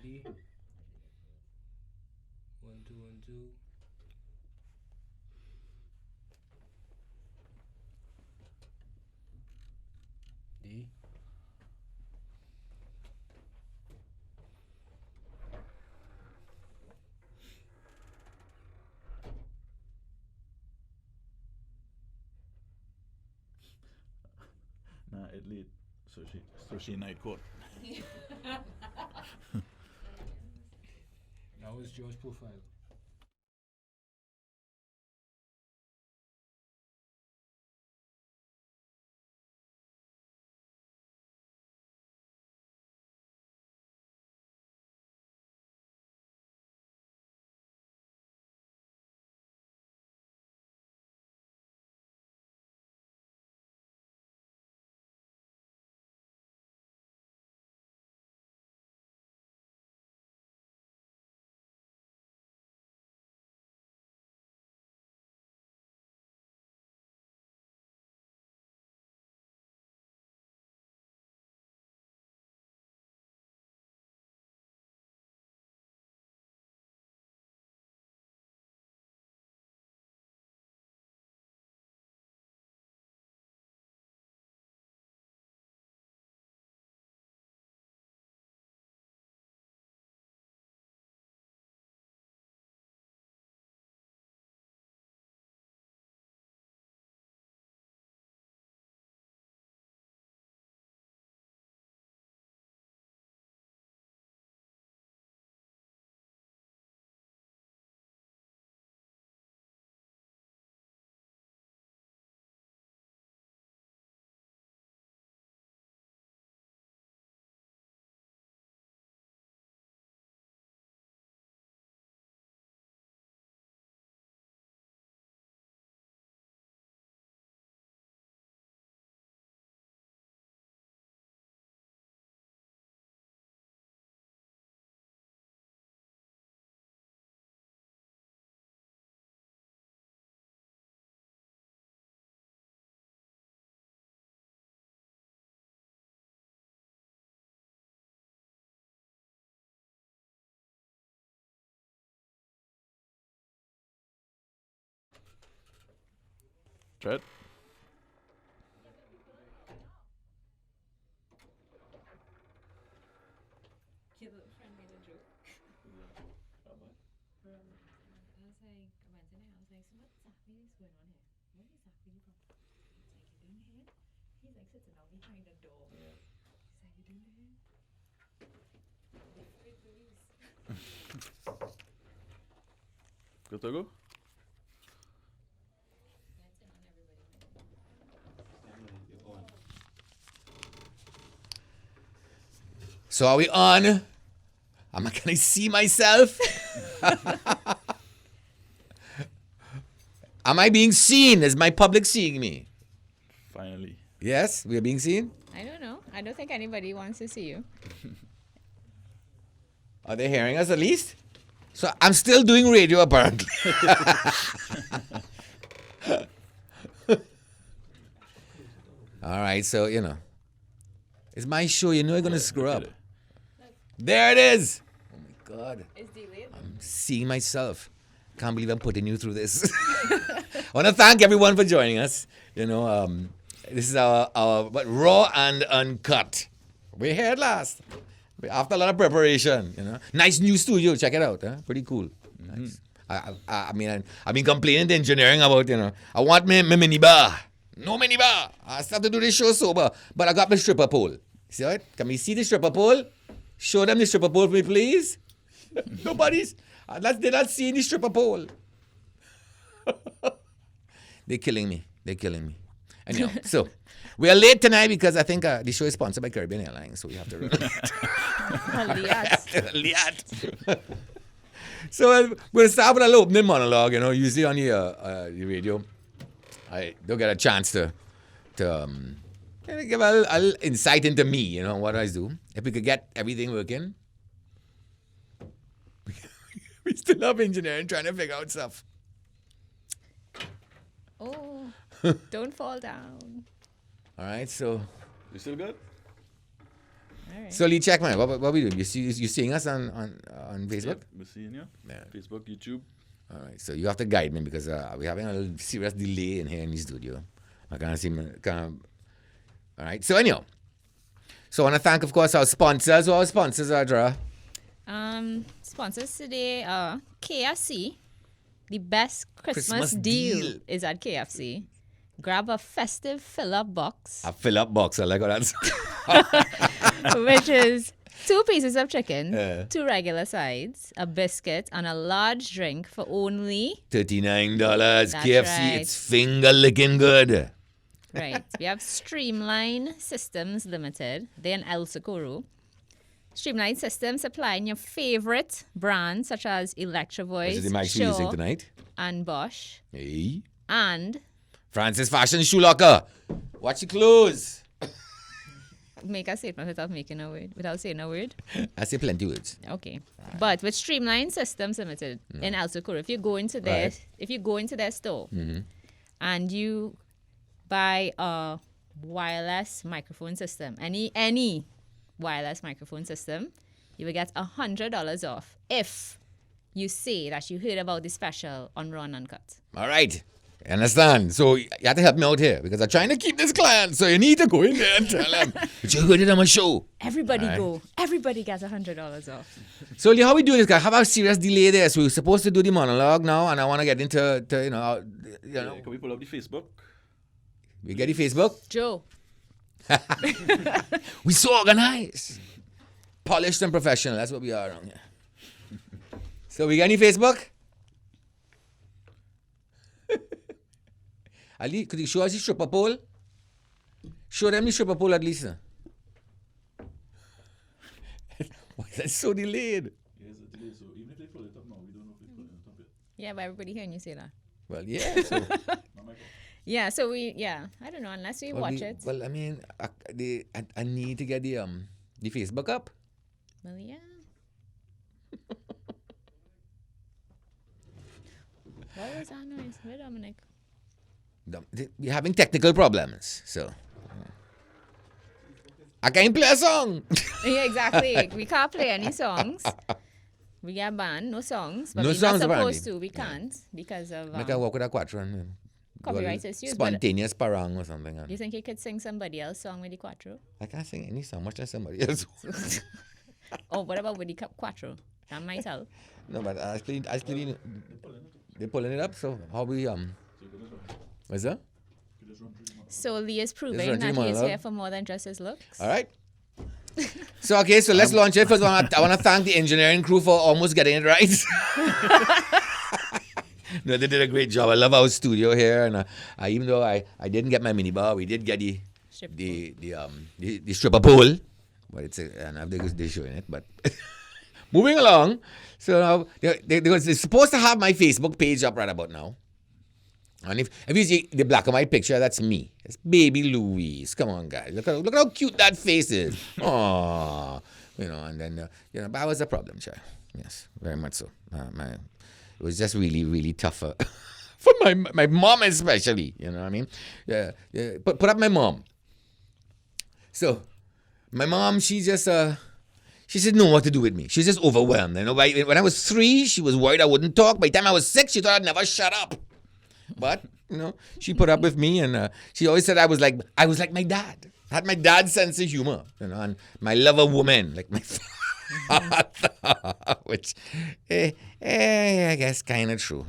E. 1 2 1 2. D. Nah, Italy. So she night court. That was George profile. Tread. Your little friend made a joke. I was like, I went in there, I was like, so what exactly is going on here? What exactly you got? He's like, you doing here? He's like sitting out behind the door. Yeah. He's like, you doing here? Before it police. Good to go? Let's in on everybody. So are we on? Can I see myself? Am I being seen? Is my public seeing me? Finally. Yes, we are being seen. I don't know. I don't think anybody wants to see you. Are they hearing us at least? So I'm still doing radio apparently. All right, so it's my show. You know you're gonna screw up. There it is. Oh my God. It's delayed. I'm seeing myself. Can't believe I'm putting you through this. I want to thank everyone for joining us. This is our raw and uncut. We're here at last. After a lot of preparation, Nice new studio. Check it out. Pretty cool. Mm-hmm. Nice. I mean, I've been complaining to engineering about, I want my mini bar. No mini bar. I start to do this show sober, but I got the stripper pole. See it? Can we see the stripper pole? Show them the stripper pole for me, please. They're not seeing the stripper pole. They're killing me. Anyhow, so we are late tonight because I think the show is sponsored by Caribbean Airlines, so we have to run late. So we'll start with a little opening monologue. Usually on the radio, I don't get a chance to give a little insight into me, what I do. If we could get everything working. We still have engineering trying to figure out stuff. Oh, don't fall down. All right, so. You still good? All right. So Lee, check man, what we doing? You seeing us on Facebook? Yep, we're seeing you. Yeah. Facebook, YouTube. All right. So you have to guide me because we're having a little serious delay in here in the studio. I can't see all right. So anyhow, so I want to thank, of course, our sponsors. Who our sponsors are, Dra? Sponsors today are KFC. The best Christmas Christmas deal deal. is at KFC. Grab a festive fill-up box, A fill-up box. I like how that's. which is 2 pieces of chicken, Yeah. 2 regular sides, a biscuit, and a large drink for only $39. KFC, right. it's finger licking good. right. We have Streamline Systems Limited. They're in El Socorro. Streamline Systems supplying your favorite brands such as Electro This is Voice, the mic you're using Shaw, tonight. and Bosch. Hey. And Francis Fashion Shoe Locker. Watch your clothes. make a statement without saying a word. I say plenty words. Okay. But with Streamline Systems Limited in El Socorro, if you go into their store and you buy a wireless microphone system, any wireless microphone system, you will get $100 off if you say that you heard about the special on Raw and Uncut. All right. You understand? So you have to help me out here because I'm trying to keep this client. So you need to go in there and tell them that you heard it on my show. Everybody Right. go. Everybody gets $100 off. So Lee, how we doing this? Guy, have a serious delay there. So we're supposed to do the monologue now, and I want to get into Yeah, can we pull up the Facebook? we get the Facebook. Joe. We so organized, polished and professional. That's what we are around here. So we got any Facebook? Ali, could you show us the stripper pole? Show them the stripper pole at least. Why is that so delayed? Yes, a delay. So even if they pull it up now, we don't know if they pull it up yet. Yeah, but everybody hearing you say that. Well, yeah. So, Yeah, so I don't know, unless we watch it. Well, I mean, I need to get the Facebook up. Well, yeah. What was that noise? Where Dominic? We're having technical problems, so I can't play a song. Yeah, exactly. We can't play any songs. We get banned, no songs. But No we're songs, not apparently. supposed to. We can't because of Make a walk with a quattro and copyright do a issues. But spontaneous parang or something. you think you could sing somebody else's song with the quattro? I can't sing any song, much less somebody else. Oh, what about with the quattro? That might help. No, but actually, they're pulling it up. So how we what's that? So Lee is proving run that through he is monologue. here for more than just his looks. All right. So okay, so let's launch it. First, I want to thank the engineering crew for almost getting it right. No, they did a great job. I love our studio here, and even though I didn't get my minibar, we did get the stripper pole. But it's and they're showing it. But moving along, so now they're supposed to have my Facebook page up right about now. And if you see the black and white picture, that's me. It's baby Louise. Come on, guys. Look how cute that face is. Aww. And then, but that was a problem, child. Yes, very much so. It was just really, really tough for my mom especially. You know what I mean? Yeah. Put up my mom. So, my mom, she didn't know what to do with me. She's just overwhelmed. When I was 3, she was worried I wouldn't talk. By the time I was 6, she thought I'd never shut up. But, she put up with me, and she always said I was like my dad. I had my dad's sense of humor, and my love of women, like my father, which, I guess kind of true,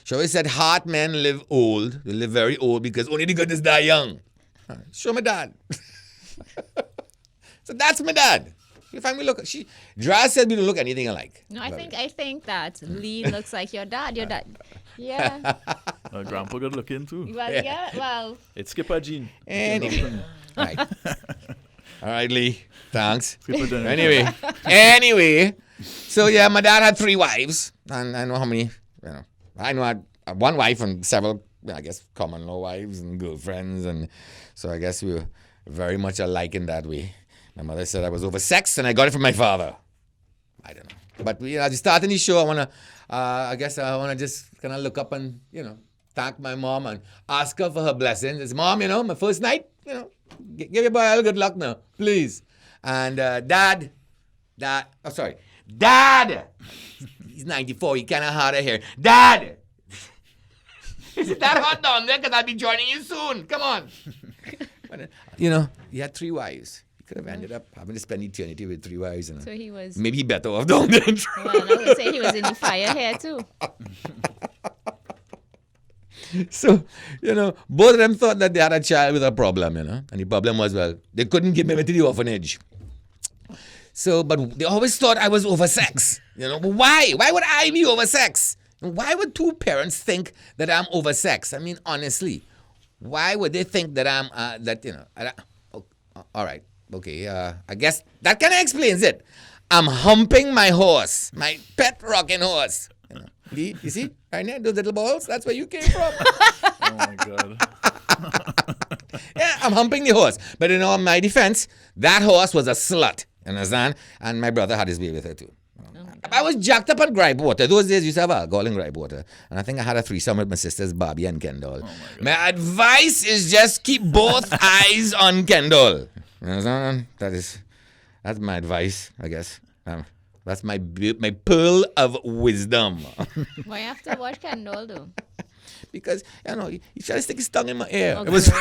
She always said Hart men live old. They live very old because only the good is die young. Show my dad. So that's my dad. You find me Dra said we don't look anything alike. No, I think that Lee looks like your dad. Your dad. Yeah. Grandpa good looking too. Well, yeah. Well. It's Skipper Jean. Anyway. Right. All right, Lee. Thanks. Skipper Jean. Anyway. So yeah, my dad had 3 wives, and I know how many. I know I had one wife and several, I guess, common law wives and girlfriends, and so I guess we were very much alike in that way. My mother said I was oversexed, and I got it from my father. I don't know. But just starting the show, I guess I want to just kind of look up and, thank my mom and ask her for her blessings. It's, Mom, my first night, give your boy all good luck now, please. And Dad, he's 94, he kind of hard of hearing. Dad, is it that hot down there? Because I'll be joining you soon. Come on. But, he had 3 wives. He could have ended up having to spend eternity with 3 wives. So he was... Maybe he better off down there. Well, I was going to say he was in the fire here too. So, both of them thought that they had a child with a problem, And the problem was, well, they couldn't give me to the orphanage. So, but they always thought I was oversexed. But why? Why would I be oversexed? Why would 2 parents think that I'm oversexed? I mean, honestly, why would they think that I'm, all right, okay, I guess that kind of explains it. I'm humping my horse, my pet rocking horse. You see, right there, those little balls, that's where you came from. Oh, my God. Yeah, I'm humping the horse. But in my defense, that horse was a slut, you understand? And my brother had his way with her too. I was jacked up on gripe water. Those days, you used to have alcohol and gripe water. And I think I had a threesome with my sisters, Barbie and Kendall. Oh my advice is just keep both eyes on Kendall. You understand? That's my advice, I guess. That's my pearl of wisdom. Why you have to watch Kendall though? Because, he tried to stick his tongue in my ear. Okay. It was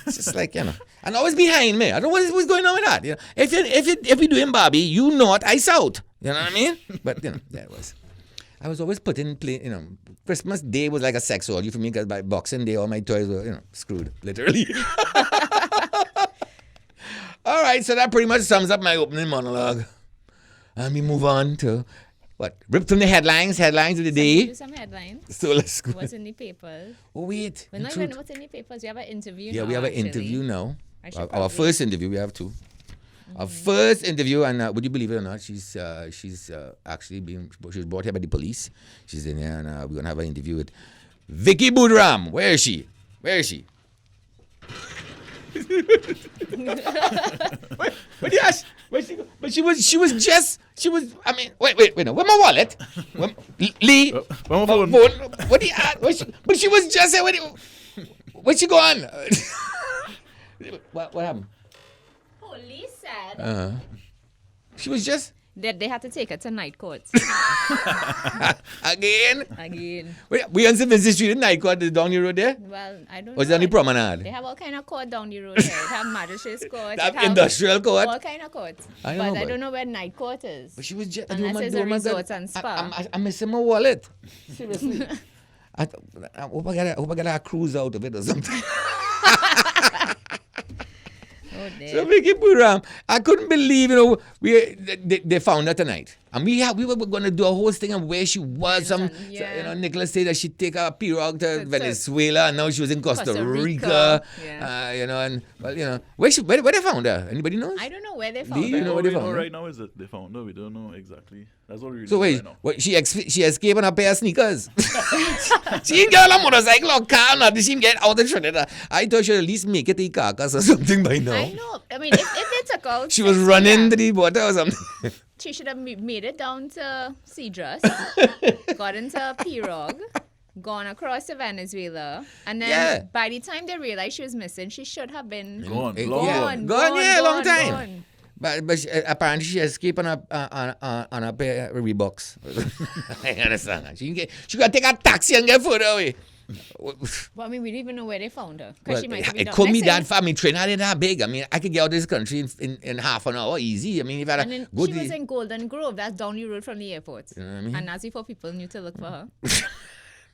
it's just like, and always behind me. I don't know what's going on with that. If we doing Barbie, north, I south. You know what I mean? But, that was. I was always put in play, Christmas Day was like a sex orgy for me because by Boxing Day, all my toys were, screwed, literally. All right, so that pretty much sums up my opening monologue. And we move on to, rip from the headlines of the day. Do some headlines. So let's go. What's in the papers? Oh, wait. We're not even what's in the papers. We have an interview now, we have an actually. interview now. Our probably- first interview, we have 2. Our first interview, and would you believe it or not, she's actually she was brought here by the police. She's in here, and we're going to have an interview with Vicky Boudreau. Where is she? What do you ask? Where'd she go? But she was, I mean, wait, no, where's my wallet? Lee? Where's my phone? What do you ask? But she was just there, where'd she go on? What happened? Police said She was just... that they had to take her to night court. Again? Wait, We on St. Vincent Street in night court, down the road there? well, I don't know. Was it on the promenade? They have all kind of court down the road here. They have magistrates court. That they have industrial court? all kind of courts. I know, I but- don't know where night court is. But she was just... Unless it's a resort and spa. I'm missing my wallet. Seriously. I hope I get a cruise out of it or something. Oh, dear. So Vicky Boudreau, I couldn't believe, they found her tonight. And we were going to do a whole thing of where she was. Yeah. Nicholas said that she'd take a pirogue to Venezuela, and now she was in Costa Rica. Yeah. Where they found her? Anybody knows? I don't know where they found Do you her. know What where we they found know her? right now is that they found her. We don't know exactly. That's what we So know wait, right now. she escaped on a pair of sneakers. She didn't get on a motorcycle or car, not did she get out of Trinidad. I thought she'd at least make it to the carcass or something by now. I know. I mean, if they took out... She was running to the water or something. She should have made it down to Cedrus, got into a pirogue, gone across to Venezuela, and then by the time they realized she was missing, she should have been Gone. gone. Long time. Gone. But apparently she escaped on a pair of Reeboks. I understand that. She got to take a taxi and get further away. But I mean, we don't even know where they found her. Because she might have been it down- couldn't be let's say- that far. I mean, Trinidad ain't that big. I mean, I could get out of this country in half an hour easy. I mean, if I had And then go she to was in Golden Grove. That's down the road from the airport. You know what I mean? And that's before people knew to look for her.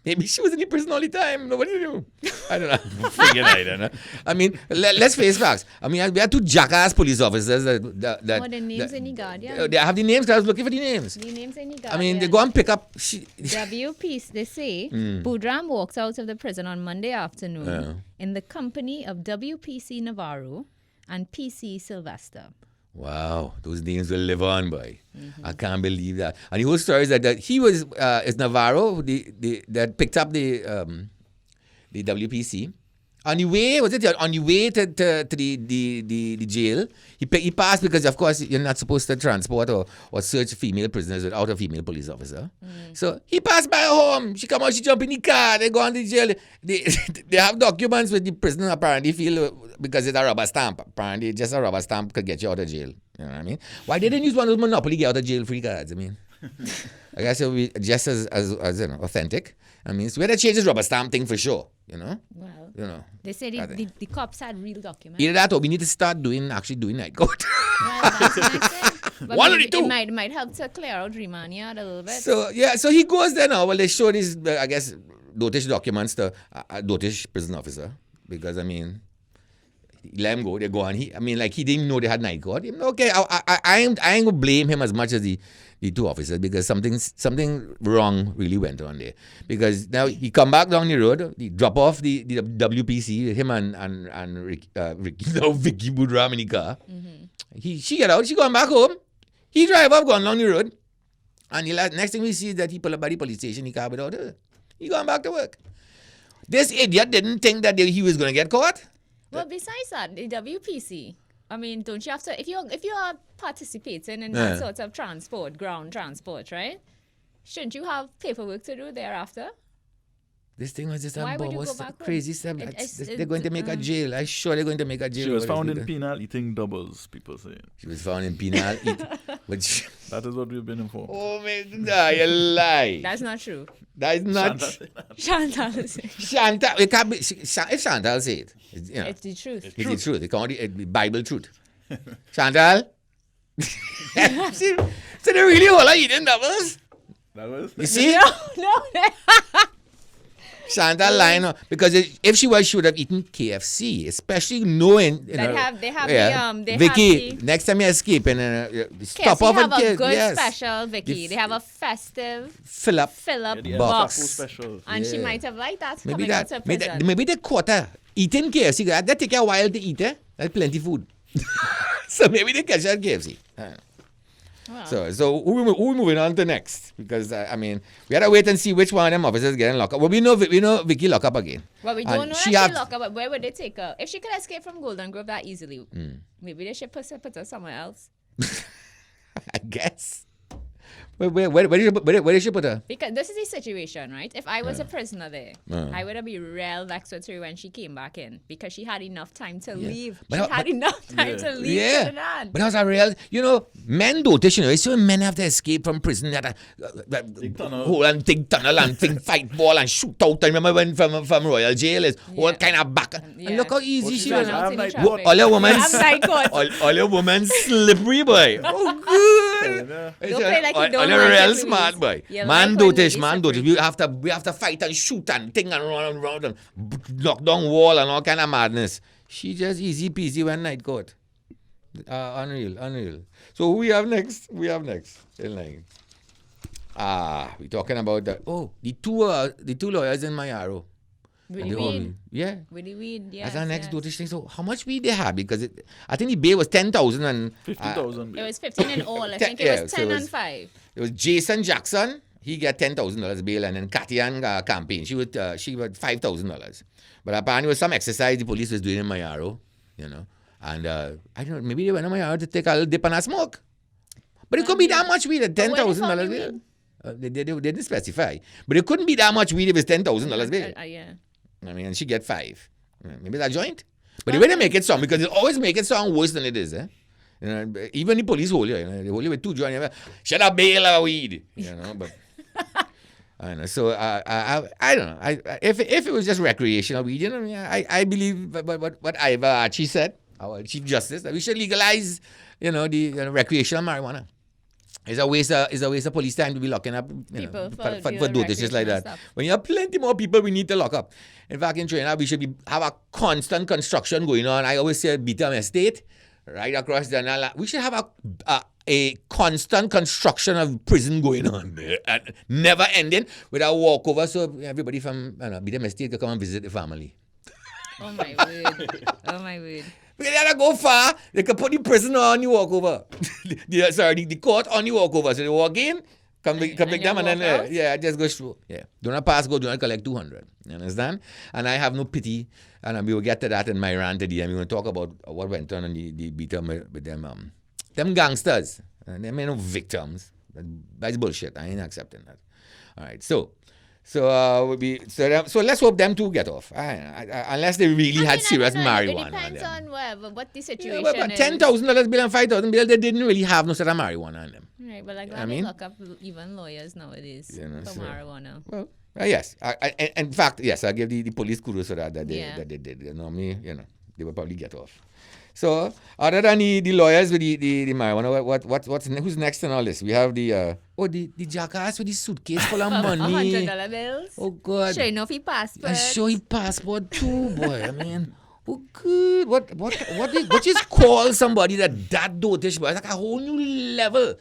Maybe she was in the prison all the time. Nobody knew. I don't know. Forget I don't know. I mean, let's face facts. I mean, we had 2 jackass police officers. Oh, the names in the Guardian. They have the names. I was looking for the names. The names in the Guardian. I mean, they go and pick up. WPC, they say, Boudreau walked out of the prison on Monday afternoon in the company of WPC Navarro and PC Sylvester. Wow, those names will live on, boy. I can't believe that. And the whole story is that he was is Navarro that picked up the WPC. On the way, on the way to the jail, he passed because, of course, you're not supposed to transport or search female prisoners without a female police officer. So he passed by home. She come out, she jump in the car, they go on the jail. They have documents with the prisoner apparently feel because it's a rubber stamp. Apparently, just a rubber stamp could get you out of jail. You know what I mean? Why didn't use one of those Monopoly get out of jail free cards? I mean, I guess it would be just as authentic. I mean, so we had to change this rubber stamp thing for sure. Well, They say the cops had real documents. Either that or we need to start doing night court. Well, that's what I said. But One of the two. It might help to clear out remand yard a little bit. So he goes there now. Well, they show these, I guess, dotish documents to a dotish prison officer because, I mean, let him go. They go on. He didn't even know they had night court. Okay, I ain't gonna blame him as much as the two officers because something wrong really went on there. Because now he come back down the road, he drop off the WPC, him and Vicky Boudreau in the car. She get out, she going back home. He drive up, going down the road, and the next thing we see is that he pull up by the police station. He car without her. He going back to work. This idiot didn't think that he was going to get caught. Well, besides that, the WPC, I mean, don't you have to, if you are participating in that sort of transport, ground transport, right? Shouldn't you have paperwork to do thereafter? This thing was just Why would you go back crazy stuff. They're going to make a jail. I'm sure they're going to make a jail. She was found in penal eating doubles, people say. She was found in penal eating. That is what we've been informed. Oh, man, you lie. That's not true. That is not. Chantal is it. Chantal, it can't be. If Chantal say it, It's the truth. It's the truth. It can't be Bible truth. Chantal? So they really all are eating doubles? That was? You see? No. Chantal lying because if she was, she would have eaten KFC, especially knowing. They have the Vicky, next time you escape and stop off have and a good special, Vicky. They have a festive fill up box. Special. And she might have liked that. Maybe out to prison. maybe the quarter eating KFC. That take a while to eat. That's plenty food. So maybe they catch that KFC. Wow. So who we moving on to next? Because I mean, we had to wait and see which one of them officers getting locked up. Well, we know Vicky lock up again. Well, we don't know that she lock up, but where would they take her? If she could escape from Golden Grove that easily, maybe they should put her somewhere else. I guess. Where did she put her? Because this is the situation, right? If I was a prisoner there, I would have been real vexed with her when she came back in because she had enough time to leave. She had enough time to leave Trinidad. But that was a real, men do this, you see when men have to escape from prison that hold and dig tunnel and think fight ball and shoot out. I remember when from Royal Jail is all kind of back. And look how easy she was. All your women slippery, boy. Oh, good. Don't play like you don't. Real smart boy. Man do this. We have to fight and shoot and thing and run around and knock down wall and all kind of madness. She just easy peasy one night court. Unreal. So who we have next? In line. We talking about the two lawyers in Mayaro. With the weed. Yeah. With the weed, yeah. That's our next dotish thing. So how much weed they have? Because I think the bail was 10,000 and 50,000. It was 15 in all. I think it was 10 and 5. It was Jason Jackson. He got $10,000 bail, and then Katian campaign. She got $5,000. But apparently, it was some exercise the police was doing in Mayaro, And I don't know. Maybe they went to Mayaro to take a little dip and a smoke. But it could be that much weed at $10,000 bail. They didn't specify, but it couldn't be that much weed if it's $10,000 bail. Yeah. I mean, and she get 5. Maybe that joint. But the way they make it sound, because they always make it sound worse than it is, even the police hold you, they hold you with 2 joints. Shut up, bail of weed, But I know. So I don't know. If it was just recreational weed, I believe what Iva Archie said, our Chief Justice, that we should legalize, the recreational marijuana. It's a waste of police time to be locking up people for dotages like that. Stuff. When you have plenty more people, we need to lock up. In fact, in Trinidad, we should have a constant construction going on. I always say Beatham Estate, right across the Nala. We should have a constant construction of prison going on there, and never ending with a walkover, so everybody from Beatham Estate can come and visit the family. Oh my word. Because they had to go far, they could put the prisoner on the walkover. The court on the walkover. So they walk in, Come pick them you and then, walk out? yeah, just go through. Yeah. Do not pass go, do not collect 200. You understand? And I have no pity. And we will get to that in my rant today. And we're going to talk about what went on in the beat up with them gangsters. And them ain't no victims. That's bullshit. I ain't accepting that. All right. So let's hope them two get off. Unless they really had serious marijuana. It depends on what the Yeah, situation but is. $10,000 bill and $5,000 bill, they didn't really have no sort of marijuana on them. Right, but like I I mean- look up even lawyers nowadays You know, for so- marijuana. Well, yes. In fact, yes, I give the police kudos for that they Yeah. did. Normally, they would probably get off. So, other than the lawyers with the marijuana, who's next in all this? We have the jackass with the suitcase full of money. $100 bills. Oh, God. Sure enough, he passport. And show his passport too, boy. I mean, oh, good. What is call somebody that dotish, boy? It's like a whole new level.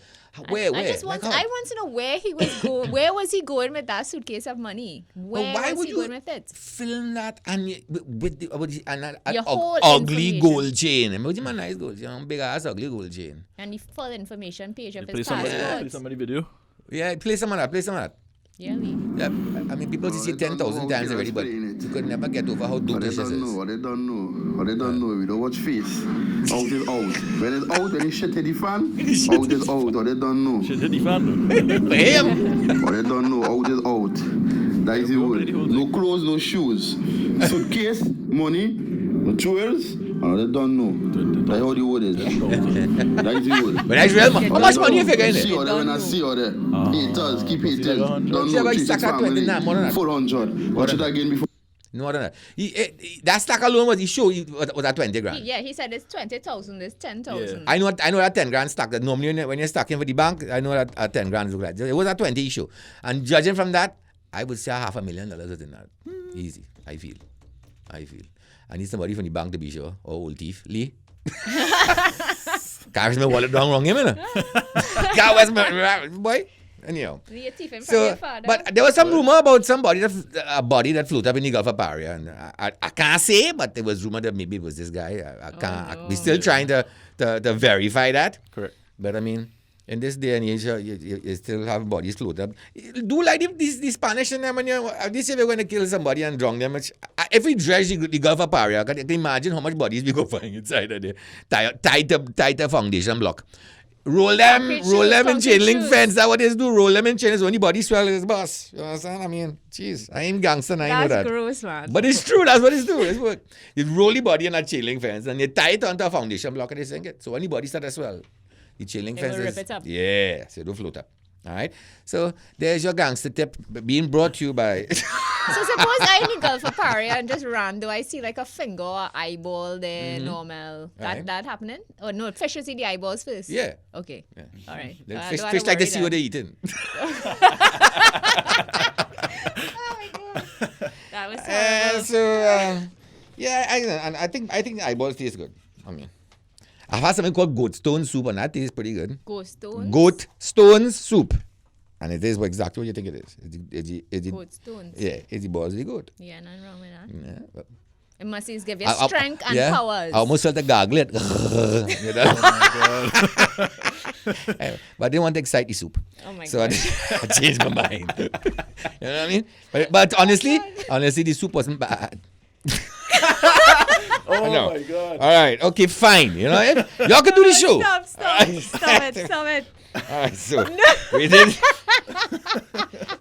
Where? I just Like want. how? I want to know where he was going. Where was he going with that suitcase of money? Where why was would he you going with it? film that and that Your whole ugly information. gold chain? Imagine a nice gold chain, big ass ugly gold chain. And the full information page of Play his somebody passport. video. Yeah, play some of that. Yeah, we. Yeah, I mean, people see 10,000 times already, but you could never get over how dotish this is. They don't know. We don't watch face. Out is out. When it's out, when it's shit hit the fan, out is out. Or they don't know. Shit hit the fan. Him! Or they don't know. Out is out. That is the word. No clothes, no shoes. Suitcase, money, no jewels. Or they don't know. That's how the word is. That is the word. But that's real money. How much money you figure in See there? or there when I see or there. Haters, keep hating. See, like 100. Don't See, know. like Treat stack his of 20 family. now, more than that. 400. Watch it again before. No, no. That stack alone was he show was at 20 grand. Yeah, he said it's 20,000. It's 10,000. I know that 10 grand stack that normally when you're stacking for the bank, I know that 10 grand is good. It was a 20 issue. And judging from that, I would say $500,000 within that. Easy, I feel. I need somebody from the bank to be sure. Or old thief. Lee. Carries my wallet down wrong, you know? God, where's my boy? Anyhow. You're thieving from So, your father. but there was some rumor about somebody a body that floated up in the Gulf of Paria, and I can't say, but there was rumor that maybe it was this guy. I can't. no. We're still trying to verify that. Correct. But I mean, in this day and age, you still have bodies floated up. Do like the Spanish and them when they say we're going to kill somebody and drown them. If we dredge the Gulf of Paria, can you imagine how much bodies we go find inside of there? Tied the foundation block. Roll them in chain link fence. That's what they do. Roll them in chain. It's only body swell is boss. You understand? I mean, jeez, I ain't gangster. I know That's that. gross, man. But it's true. That's what it's do. It's work. You roll the body in a chain link fence and you tie it onto a foundation block and they sink it. So when the body start as well, the chain link It fence will is, rip it up. yeah, so it don't float up. All right. So there's your gangster tip being brought to you by. So suppose I in the Gulf of Paria and just ran. Do I see like a finger or eyeball there, normal? Right. That happening? Or no, fish will see the eyeballs first? Yeah. Okay. Yeah. All right. The I fish, don't fish wanna like they worry see what then. they're eating. Oh my God. That was terrible. So yeah, I think eyeballs taste good. I mean, I've had something called goat stone soup, and that tastes pretty good. Ghost stones? Goat stone soup, and it is exactly what you think it is. It's Goat stones. yeah, it's the balls of the goat. Yeah, nothing wrong with that. Yeah, but It must give you I- strength and yeah, powers. I almost felt a gargle it. You know? But I didn't want to excite the soup. Oh my So God. I changed my mind. You know what I mean? But honestly, the soup wasn't bad. Oh No. my God. All right, okay, fine. You know, y'all can do the show. Stop it. All right, so we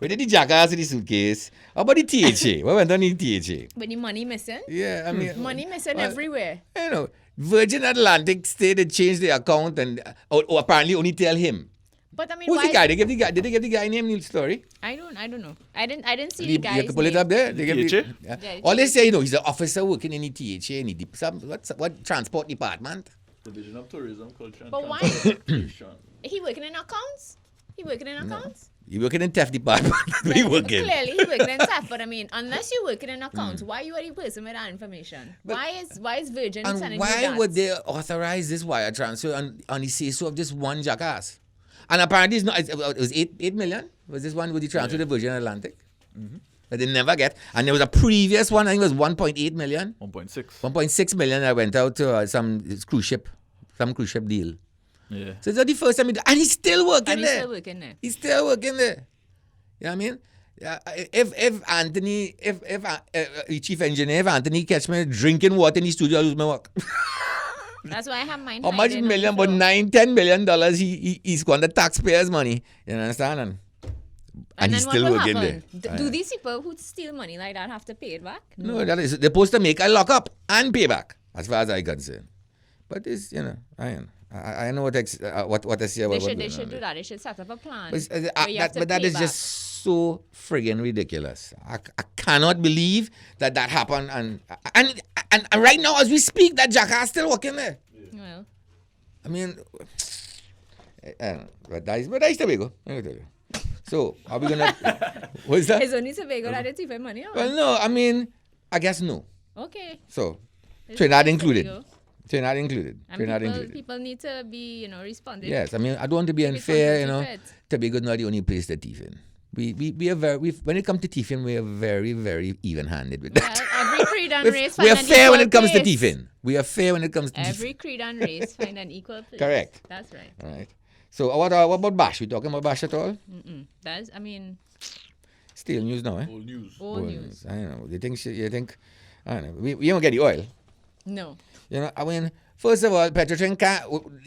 did the jackass in the suitcase. How about the THA? What went on in the THA? But the money missing? Yeah, I mean, Money missing well, everywhere. you know, Virgin Atlantic said they changed their account and or apparently only tell him. But I mean, Who's why? the guy? Did they give the guy name in the story? I don't know. I didn't see You the guy's can pull it name. up there. They give THA? yeah. Yeah, All they say, he's an officer working in the THA in the what transport department. Division of Tourism, Culture and But why- Transportation. He working in accounts? He working in accounts? He working in theft department. He working. Clearly, he working in theft. But I mean, unless you're working in accounts, why you are the person with that information? Why is Virgin And sending you why that? would they authorize this wire transfer on the say-so of just one jackass? And apparently, it was 8 million. Was this one with the transfer to Virgin Atlantic? That they never get. And there was a previous one, I think it was 1.8 million. 1.6. 1.6 million that went out to some cruise ship deal. Yeah. So it's not the first time and he's still working And he's there. still working there. He's still working there. You know what I mean? If Anthony, if chief engineer, if Anthony catch me drinking water in the studio, I lose my work. That's why I have mine. How much hiding on million? the About floor. $9-10 million he squandered taxpayers' money. You understand? And he's then still what will working happen? there. Do these people who steal money like that have to pay it back? No, that is they're supposed to make a lock up and pay back, as far as I'm concerned. But it's I know what I see. They should do that. They should set up a plan. But that is just so friggin' ridiculous. I cannot believe that happened. And right now, as we speak, that jackass still working there. Well, I mean, but that's Tobago. Let me tell you. So, are we gonna? What's that? it's only Tobago that they take money on. Well, no. I mean, I guess no. Okay. So, It's Trinidad only included. Tobago. Trinidad included. And Trinidad included. people need to be, responsive. Yes, I mean, I don't want to be unfair, Tobago's not the only place that thief in. We are when it comes to thieving, we are very, very even-handed with Well, that. every creed and race We are find an fair when equal it comes to place. thieving. We are fair when it comes to thieving. Every creed and race find an equal place. Correct. That's right. All right. So what about Bash? We talking about Bash at all? That's, Still news now, eh? Old news. old news. I don't know. You think, I don't know. We don't get the oil. No. I mean, first of all, Petrotrin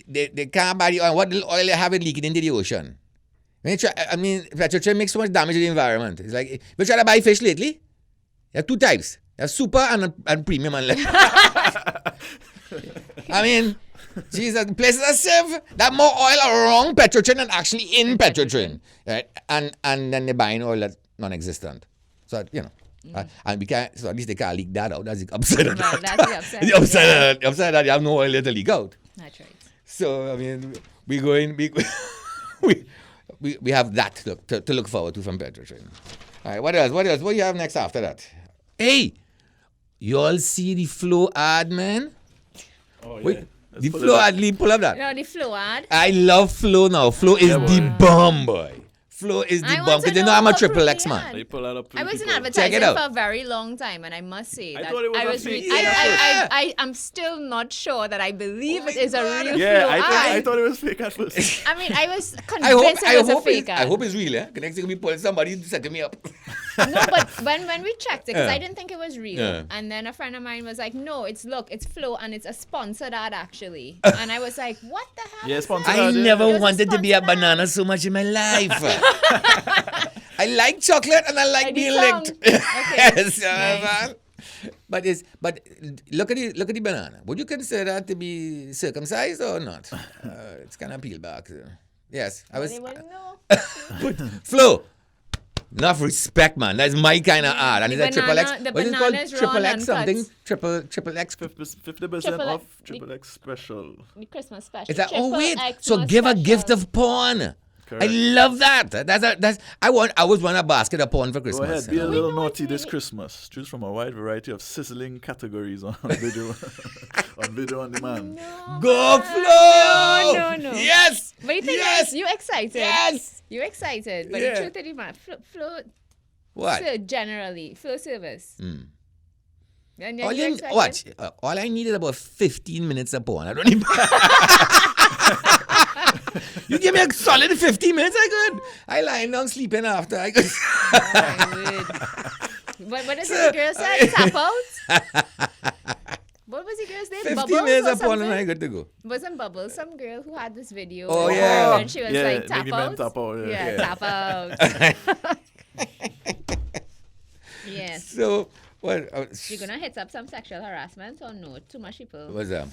they can't buy the oil. What little oil they have it leaking into the ocean? Petrotrin makes so much damage to the environment. It's like, you try to buy fish lately? You have two types. You have super and premium. I mean, Jesus, places are safe. That more oil around Petrotrin than actually in Petrotrin. Right? And then they're buying oil that's non-existent. So, and we can't, so at least they can't leak that out. That's the upside of Well, that. that's the upside. The upside of that, you have no oil to leak out. That's right. So, I mean, we have that to look forward to from Petrotrin. All right, what else? What do you have next after that? Hey, you all see the Flow ad, man? Oh, yeah. Wait, Let's the pull Flow it up. ad, Lee, pull up that. The flow ad. I love Flow now. Flow is the bomb, boy. Flow is the I bomb. want to Because know I'm a what triple Flow X the man. ad. They pull that up. I was in Check advertising it out. for a very long time, and I must say I that thought it was I a was fake I am still not sure that I believe it is a real Yeah, flow I ad. thought it was fake at first. I mean, I was convinced it was a fake I ad. hope it's real, eh? Next thing we pull somebody setting me up. No, but when we checked it, because Yeah. I didn't think it was real, Yeah. and then a friend of mine was like, "No, it's Flow, and it's a sponsored ad actually." And I was like, "What the hell?" Yeah, is sponsored that? I ad, yeah. never It was a wanted to be a sponsored ad. banana so much in my life. I like chocolate and I like Like being the song. licked. Okay. Yes, Nice. man. But look at the banana. Would you consider that to be circumcised or not? It's kind of peel back. Yes, I was. They wouldn't know. Flo, enough respect, man. That's my kind of ad. And The it's a triple X. banana- the What is it banana called? is raw Triple and X uncut. something. Triple X. 50% Triple off X- Triple X special. The Christmas special. It's like, oh Triple wait, X so give a special. gift of porn. Correct. I love that. I always want a basket of porn for Go Christmas. ahead, be you a know? little know naughty it's this really- Christmas. Choose from a wide variety of sizzling categories on video, on video on demand. No, Go man. Flo! No. Yes! But the thing Yes! is, you excited. Yes! You excited. But Yeah. the truth of the matter, Flow What? generally, Flow service. Mm. And All, you you, excited? watch, all I need is about 15 minutes of porn. I don't need. You give me a solid 15 minutes, I could. I lying down sleeping after. I could. What is it the girl said? Tap out? What was the girl's name? 15 Bubbles minutes or of porn and something? I good to go. Wasn't Bubbles some girl who had this video? Oh, with yeah. her And she was Yeah, like, tap Nicky Man out? tap out, yeah. Tap out. Yes. So, what? You're going to hit up some sexual harassment or no? Too much people. What's that?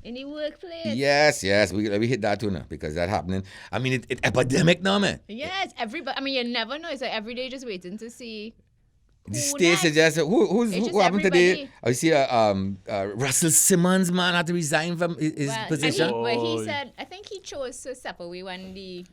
In the workplace. Yes, we hit that too now because that's happening. I mean, it's epidemic now, man. Yes, everybody. I mean, you never know. It's like every day just waiting to see. The Who state next? suggests who It's just happened today? everybody. I see Russell Simmons, man, had to resign from his Well, position. And he Oh. said, I think he chose to step away when the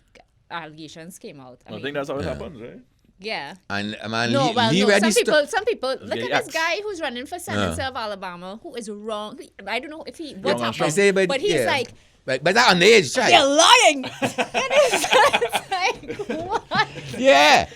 allegations came out. I think that's how it happens, right? Yeah. And man, No, Lee ready some people. Look Yeah, at yes. this guy who's running for senator of Alabama, who is wrong. I don't know if he what man, happened, I say, but he's yeah. like, but that underage, they're child. lying. And it's like, what? Yeah.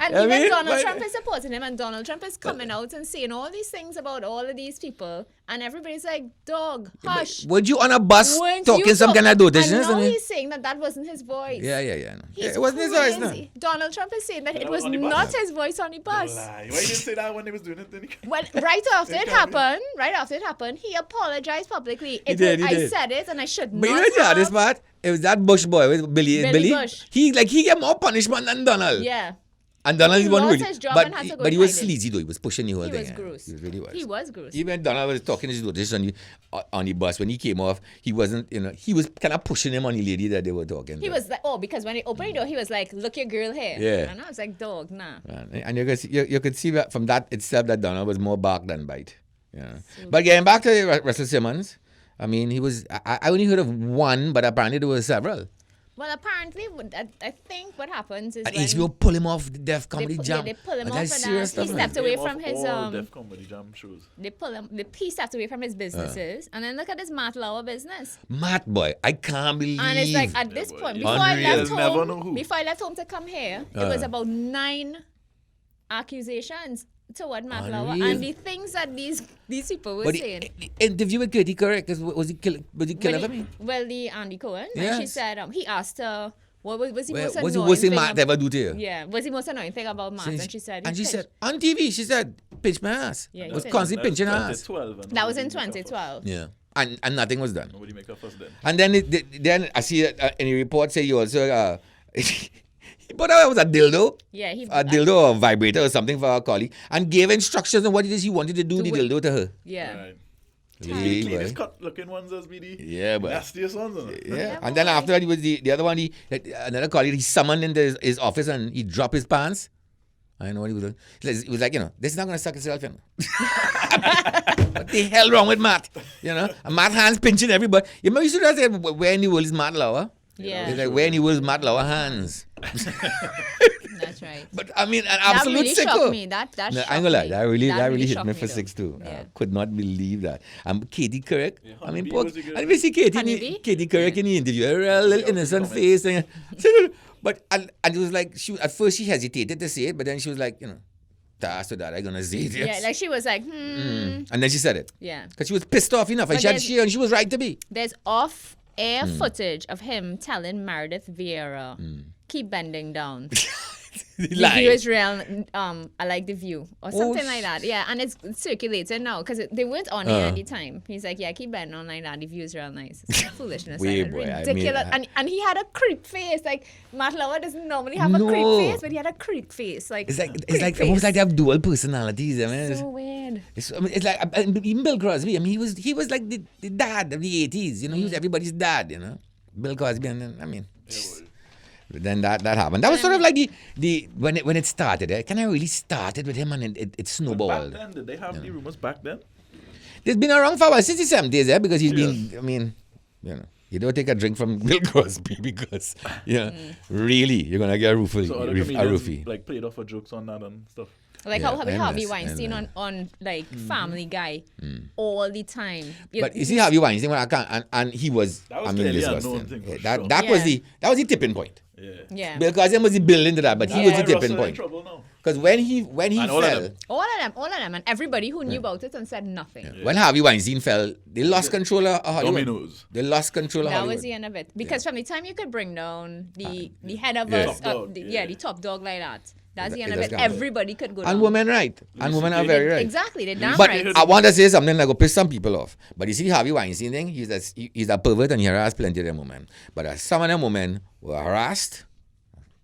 And I even mean, Donald but- Trump is supporting him, and Donald Trump is coming out and saying all these things about all of these people, and everybody's like, dog, hush. Weren't you on a bus Weren't talking you some kind of And dotations? now he's saying that wasn't his voice. Yeah. No. He's It wasn't his voice, no. crazy. Donald Trump is saying that it that was was on the bus? not his voice on the bus. Lie. Why you didn't say that when they was doing it? Then Well, right after it happened, he apologized publicly. He did. I said it, and I should But not you know the hardest have. part? It was that Bush boy with Billy. Bush. He get more punishment than Donald. Yeah, And Donald He is one lost really. his job But and had to go he was behind it. sleazy though. He was pushing the whole he thing. was yeah. gross. He really was. He was gross. Even Donald was talking his dotation on the bus when he came off. He wasn't, he was kind of pushing him on the lady that they were talking. He to. was like, because when he opened the door, he was like, "Look your girl here." Yeah. And I was like, "Dog, nah." And you could see that from that itself that Donald was more bark than bite. Yeah. But getting back to Russell Simmons, I mean, he was. I only heard of one, but apparently there were several. Well, apparently, I think what happens is And when HBO pull him off the Def Comedy Jam. they pull him And off, that's and serious he stuff, man. stepped away Name from of his all Def Comedy Jam shows. They pull him. He stepped away from his businesses, and then look at his Matt Lauer business. Matt boy, I can't believe. And it's like at this boy, point, you before I unreal. left Never know who. home, before I left home to come here, it was about 9 accusations toward Matt Lauer, Unreal. and the things that these people were But saying. the interview with Katie Couric, was he killing for me? Well, the Andy Cohen, and she Yes. said he asked her what was the most Was the annoying worst thing thing Matt ever do to you? Yeah, what's the most annoying thing about Matt? And she said, and he she pinched- said on TV, she said, pinch my ass. Yeah, he was said- constantly pinching her ass. 2012. and that was in nobody make a fuss. 2012. Yeah, and nothing was done. Nobody make a fuss then. And then I see in the report say you also he put out it was a dildo. Yeah, A dildo or a vibrator or something for our colleague and gave instructions on what it is he wanted to do with the Do it. dildo to her. Yeah. Right. Yeah, Cleanest boy. cut looking ones as BD. Yeah, boy. Nastiest ones. Yeah. Yeah, And then boy. after that, he was the other one, another colleague, he summoned into his office and he dropped his pants. I know what he was doing. He was like, this is not going to suck itself in. What the hell wrong with Matt? And Matt hands pinching everybody. You remember you should have said, where in the world is Matt Lauer? Yeah, He's like, where in the world is Matt Lauer hands? that's right. But I mean, an That absolute really sicko. shocked me. That No, shocked I ain't gonna lie. me. That really hit shocked me for though. 6'2". Yeah. I could not believe that. Katie Couric. I mean, Honeybee poor. was a good- And we see Katie Honeybee? Couric in the interview, a real little innocent face. But and it was like at first she hesitated to say it, but then she was like, that's what that I'm gonna say it. Yeah, Yes. like she was like, And then she said it Yeah. because she was pissed off enough, and But she was right to be. There's off-air footage of him telling Meredith Vieira, keep bending down. He The lied. view is real. I like the view, or something like sh- that. Yeah, and it's circulating now because they weren't on air at the time. He's like, yeah, keep bending on like that. The view is real nice. It's foolishness. Way, like, boy, I ridiculous. mean, and he had a creep face. Like Matt Lauer doesn't normally have a No. creep face, but he had a creep face. Like It's creep like face. almost like they have dual personalities. I mean, So weird. it's like even Bill Crosby. I mean, he was like the dad of the 80s. He was everybody's dad. Bill Crosby, and then, I mean. Then that happened. That was sort of like the when it started. It kind of really started with him, and it Back snowballed. then, did they have the rumors back then? There's been around for about 60, 70s, because he's been. I mean, you don't take a drink from Bill Crosby because really you're gonna get a roofie. So other a comedians roofie. like played off for jokes on that and stuff. Like Yeah, how Harvey endless, Weinstein endless. on like Family Guy all the time. But you see Harvey Weinstein, when I can't, and he was. That was I mean, clearly a disgusting. known thing for Yeah, sure. that was Yeah. that was the tipping point. Yeah. Yeah. Bill Cosby was the building to that, but he Yeah. was the Why Russell tipping in point. trouble now? Because when he And all of fell, them. All of them, and everybody who knew about it and said nothing. when Harvey Weinstein fell, they lost control of Hollywood. Dominoes. They lost control of That Hollywood. was the end of it. Because from the time you could bring down the head of Yeah. us, Top dog, the top dog like that. That's the end It of does it. come. Everybody could go down. And women right. And women are very right. Exactly, they're damn But right. I want to say something that will piss some people off. But you see Harvey Weinstein thing, he's a pervert and he harassed plenty of them women. But some of them women were harassed,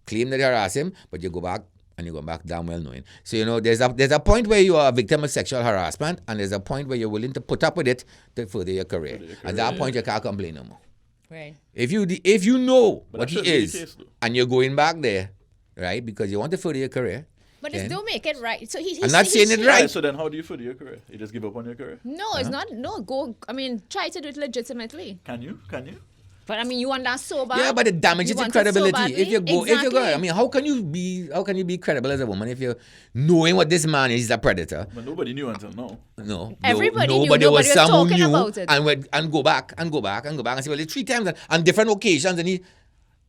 claim that they harassed him, but you go back and you go back damn well knowing. So, there's a point where you are a victim of sexual harassment, and there's a point where you're willing to put up with it to further your career. At that point, you can't complain no more. Right. If you know But what that he shouldn't be the is, case, though. and you're going back there, right, because you want to further your career, But it's then- don't make it right. So he I'm not saying it right. So then how do you further your career? You just give up on your career? No, it's not. No, go. I mean, try to do it legitimately. Can you? But I mean, you want that so bad. Yeah, but it damages You your want it so credibility. badly? If you go, Exactly. I mean, how can you be credible as a woman if you're knowing what this man is, he's a predator? But nobody knew until now. No, Everybody no, knew, but there was nobody was some who talking knew about it. and go back and say, well, 3 times on different occasions, and he.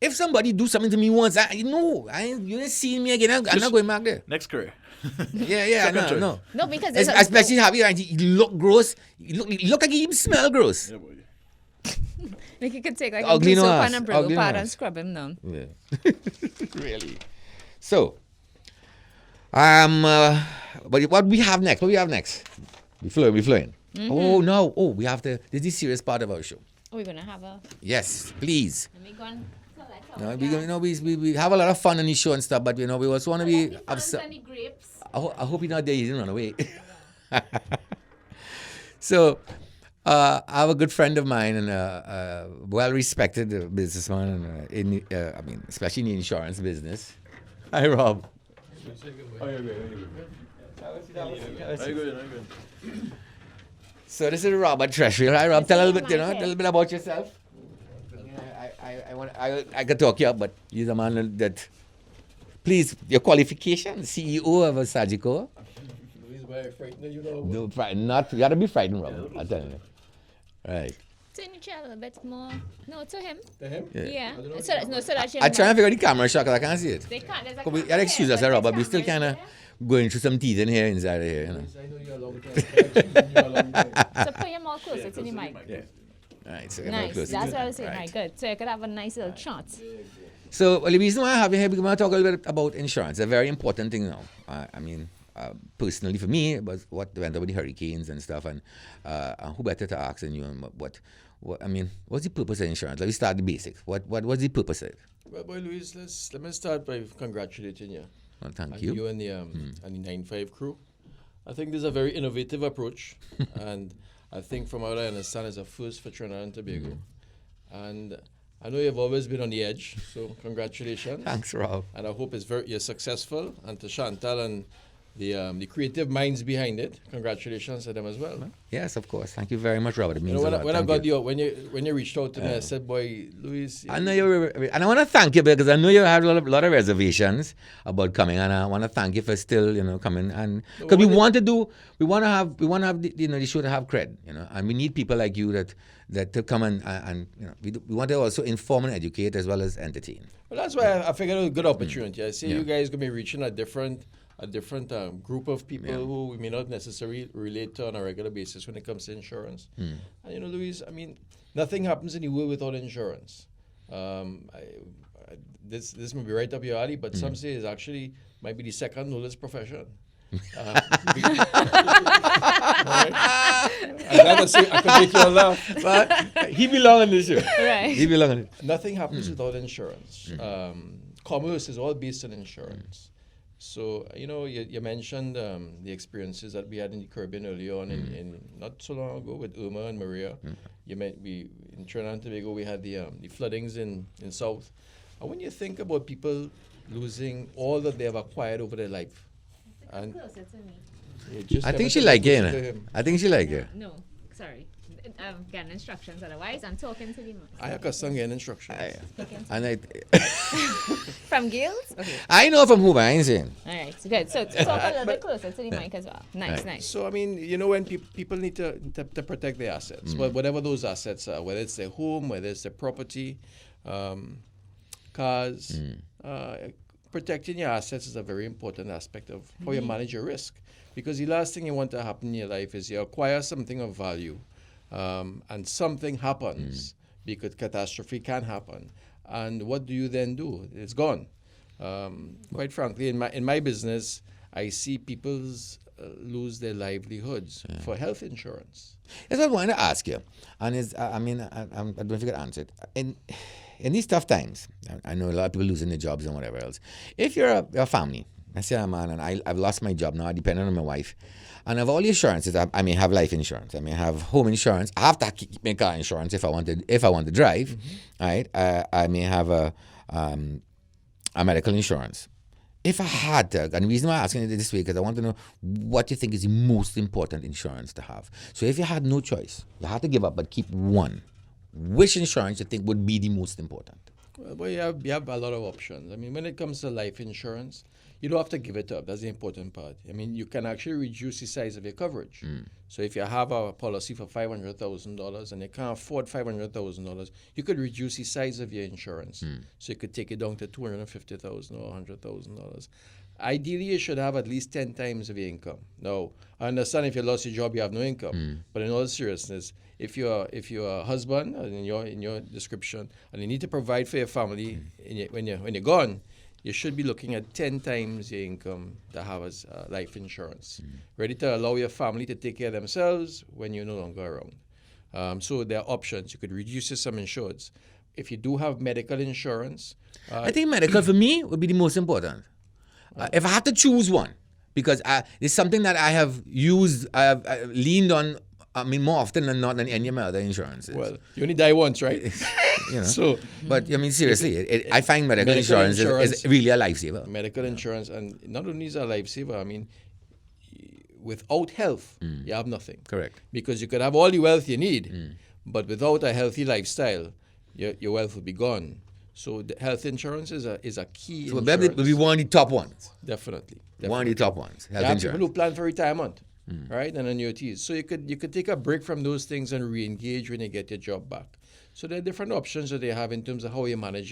If somebody do something to me once, you didn't see me again. I'm not going back there. Next career. Yeah, Second choice. no. No, because there's Especially Javi, right? He look gross. He look like he even smell gross. Yeah, boy. like you could take like Ugly a blue soap nose. and a Brillo Ugly pad nose. and scrub him down. Yeah. Really. So, but what we have next? What we have next? We flowing. Oh no! Oh, we have this is the serious part of our show. Oh, we're gonna have a. Yes, please. Let me go and collect No, our we have a lot of fun on the show and stuff, but we also want to be the upset. and the grapes. I hope you're not there. You didn't run away. So, I have a good friend of mine and a well-respected businessman, especially in the insurance business. Hi, Rob. Oh, you're good. Are you good? So this is Rob at Treasury. Hi, Rob. Tell a little bit about yourself. I could talk you up, but you're the man that. Please, your qualification, CEO of a Sagico. He's very frightened, you know. No, you gotta be frightened, Rob. I'm telling you. Right. Turn your chair a little bit more. No, to him. To him? Yeah. I don't know. So that I'm trying to figure out the camera shot because I can't see it. They can't. There's a You camera gotta excuse here, us, but Rob, there's but we still kind cameras of going through some teeth in here, inside of here, you know. I know you're a long time. You're a long time. there. So put your more closer to the mic. Yeah. All right, so get more Nice. close. That's what I was saying. Right, good. So you could have a nice little shot. So the reason why I have you here, because we're going to talk a little bit about insurance. A very important thing now. Personally for me, it was what went over the hurricanes and stuff, and who better to ask than you? And what's the purpose of insurance? Let me start the basics. What's the purpose of it? Well, boy, Luis, let me start by congratulating you. Well, thank And you. you and the 9-5 crew. I think this is a very innovative approach, and I think from what I understand, it's a first for Trinidad and Tobago. And I know you've always been on the edge, so congratulations. Thanks, Rob. And I hope you're successful. And to Chantal and the creative minds behind it, congratulations to them as well. Yes, of course. Thank you very much, Robert. It means You know, a lot. when I Thank got you. when you reached out to me, I said, "Boy, Luis, I know and I want to thank you because I know you had a lot of reservations about coming, and I want to thank you for still, coming. And because we want to have the show to have cred, and we need people like you that to come and we want to also inform and educate as well as entertain. Well, that's why I figured it was a good opportunity. I see you guys gonna be reaching a different group of people who we may not necessarily relate to on a regular basis when it comes to insurance. And Luis, nothing happens in the world without insurance. This may be right up your alley, but some say it actually might be the second oldest profession. I could make you all laugh. But he belongs on this show. Right. He belongs on it. Nothing happens without insurance. Commerce is all based on insurance. So, you mentioned the experiences that we had in the Caribbean early on, in not so long ago with Irma and Maria. In Trinidad and Tobago, we had the floodings in South. And when you think about people losing all that they have acquired over their life, and Closer to me. I think she like you, I think she like you. No, sorry. I'm getting instructions. Otherwise, I'm talking to the mic. I accustomed getting instructions. And From Gills? Okay. I know from who, but I ain't saying. All right. So good. So talk a little bit closer to the mic as well. Nice, nice. So, when people need to protect their assets, whatever those assets are, whether it's their home, whether it's their property, cars, protecting your assets is a very important aspect of how you manage your risk. Because the last thing you want to happen in your life is you acquire something of value, and something happens, because catastrophe can happen. And what do you then do? It's gone. Quite frankly, in my business, I see people lose their livelihoods for health insurance. That's what I wanted to ask you. And I don't know if you could answer it. In these tough times, I know a lot of people losing their jobs and whatever else. If you're a family, let's say I'm a man and I've lost my job now, I depend on my wife, and of all the insurances, I may have life insurance, I may have home insurance, I have to keep my car insurance if I want to drive, right? I may have a medical insurance. If I had to, and the reason why I'm asking it this way, because I want to know what you think is the most important insurance to have. So if you had no choice, you had to give up but keep one, which insurance you think would be the most important? Well, you have a lot of options. When it comes to life insurance, you don't have to give it up. That's the important part. I mean, you can actually reduce the size of your coverage. So if you have a policy for $500,000 and you can't afford $500,000, you could reduce the size of your insurance. So you could take it down to $250,000 or $100,000. Ideally, you should have at least 10 times of your income. Now, I understand if you lost your job, you have no income. But in all seriousness, if you're a husband, in your description, and you need to provide for your family when you're gone, you should be looking at 10 times your income to have as life insurance, ready to allow your family to take care of themselves when you're no longer around. So there are options. You could reduce your sum insureds. If you do have medical insurance, I think medical for me would be the most important. If I have to choose one, because it's something that I have used, I have leaned on, I mean, more often than not than any of my other insurances. well, you only die once, right? You know. So But I mean, seriously, I find medical insurance is really a lifesaver. medical insurance, and not only is it a lifesaver, I mean, without health, you have nothing. Correct. Because you could have all the wealth you need, but without a healthy lifestyle, your wealth will be gone. So the health insurance is a key So insurance. we want the top ones. Definitely. One of the top ones. You Health have people insurance. who plan for retirement, right, and annuities. So you could take a break from those things and re-engage when you get your job back. So there are different options that they have in terms of how you manage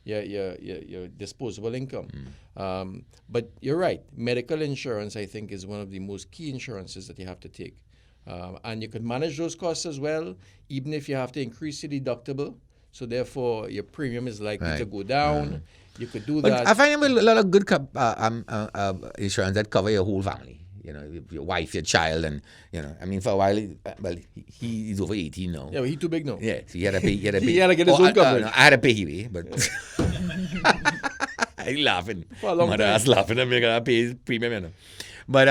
your disposable income. But you're right. Medical insurance, I think, is one of the most key insurances that you have to take. And you can manage those costs as well, even if you have to increase your deductible. So therefore, your premium is likely to go down. You could do But that. I find a lot of good insurance that cover your whole family. You know, your wife, your child, and you know. I mean, for a while, he's over 18 now. Yeah, but he's too big now. Yeah, so he had to pay. He had to, He had to get his own coverage. No, I had to pay him, but I laughing. For a long Mother time. ass laughing at me. I gotta pay his premium, you know. But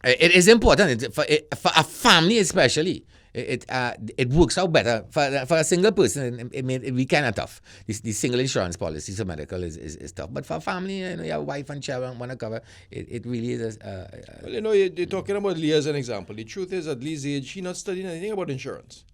it is important for a family, especially. It works out better for a single person. It be kind of tough. The single insurance policy for medical is tough, but for a family, you know, your wife and child want to cover. It really is. Well, you know, you're talking about Lee as an example. The truth is, at Lee's age, he's not studying anything about insurance.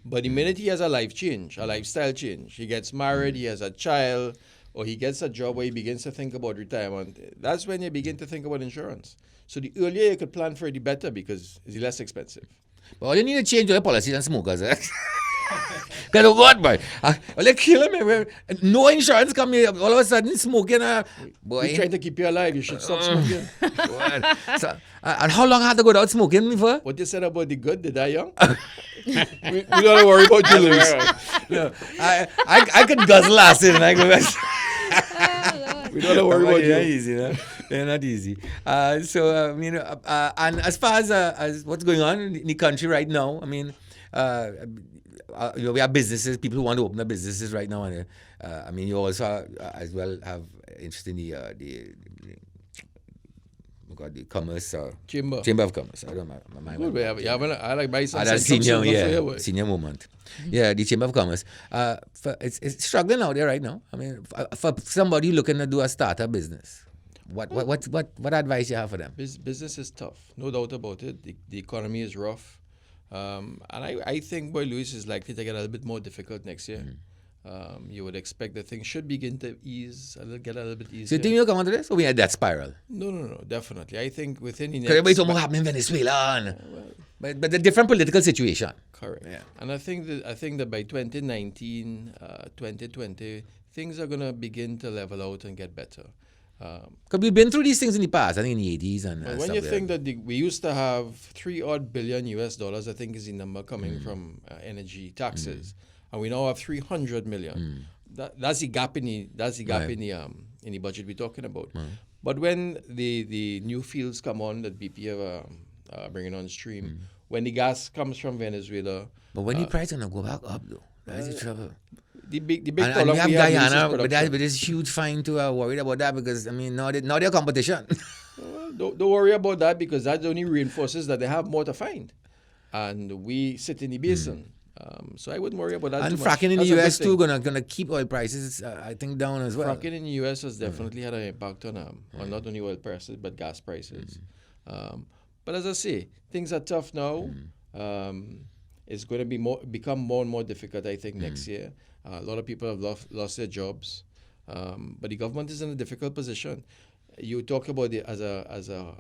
But the minute he has a life change, a lifestyle change, he gets married, he has a child, or he gets a job where he begins to think about retirement, that's when you begin to think about insurance. So the earlier you could plan for it, the better, because it's less expensive. But all you need to change your policies and smokers. Because what, boy? They kill me. No insurance come here. All of a sudden, smoking. Boy. We're trying to keep you alive. You should stop smoking. So, and how long I had to go without smoking before? What you said about the good, they die young? we don't worry about you, Louis. No, I could guzzle acid. Like, We don't worry about you. Easy, no? They're not easy. So, you know, and as far as what's going on in the country right now, I mean, you know, we have businesses, people who want to open their businesses right now. And I mean, you also as well have interest in the commerce, Chamber of Commerce. I don't know. I like buy some That's Central senior, Silver for you, boy. senior moment. Yeah, the Chamber of Commerce. It's struggling out there right now. I mean, for somebody looking to do a startup business, what advice you have for them? Business is tough, no doubt about it. The economy is rough. And I think Boy Louis is likely to get a little bit more difficult next year. You would expect that things should begin to get a little bit easier. So you think you'll come onto this? Or we had that spiral? No, definitely. I think within the Because everybody's next... talking about happening in Venezuela. But the different political situation. Correct. Yeah. And I think that by 2019, 2020, things are going to begin to level out and get better. Because we've been through these things in the past, I think in the 80s and But when stuff you like think that we used to have $3 billion US, I think is the number coming from energy taxes, and we now have 300 million. That's the gap in the in the budget we're talking about. But when the new fields come on that BP are bringing on stream, when the gas comes from Venezuela, But when the price gonna go back up though? That's the trouble. the big And problem we have we have is Guyana, production. but there's huge fine to worried about that because I mean now they're competition. Don't worry about that because that only reinforces that they have more to find, and we sit in the basin. So I wouldn't worry about that. And too much. fracking in That's the a good US too thing. gonna keep oil prices I think down as well. Fracking in the US has definitely had an impact on not only oil prices but gas prices. But as I say, things are tough now. It's going to become more and more difficult, I think, next year. A lot of people have lost their jobs, but the government is in a difficult position. you talk about it as a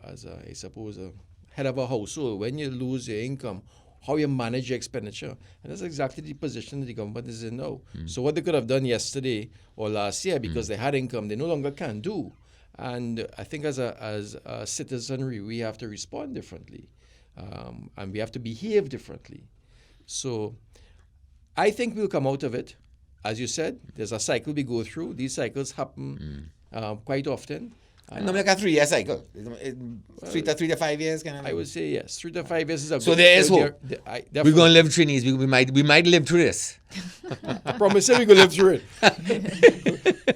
I suppose a head of a household. When you lose your income, how you manage your expenditure, and that's exactly the position that the government is in now. So what they could have done yesterday or last year, because they had income, they no longer can do. And I think as a citizenry, we have to respond differently, and we have to behave differently. So I think we'll come out of it. As you said, there's a cycle we go through. These cycles happen quite often. Normally like a 3-year cycle. 3 to 5 years, kind of. I would say yes. 3 to 5 years is a So good. there is hope. We're going to live through these. We might live through this. I promise you we're going to live through it.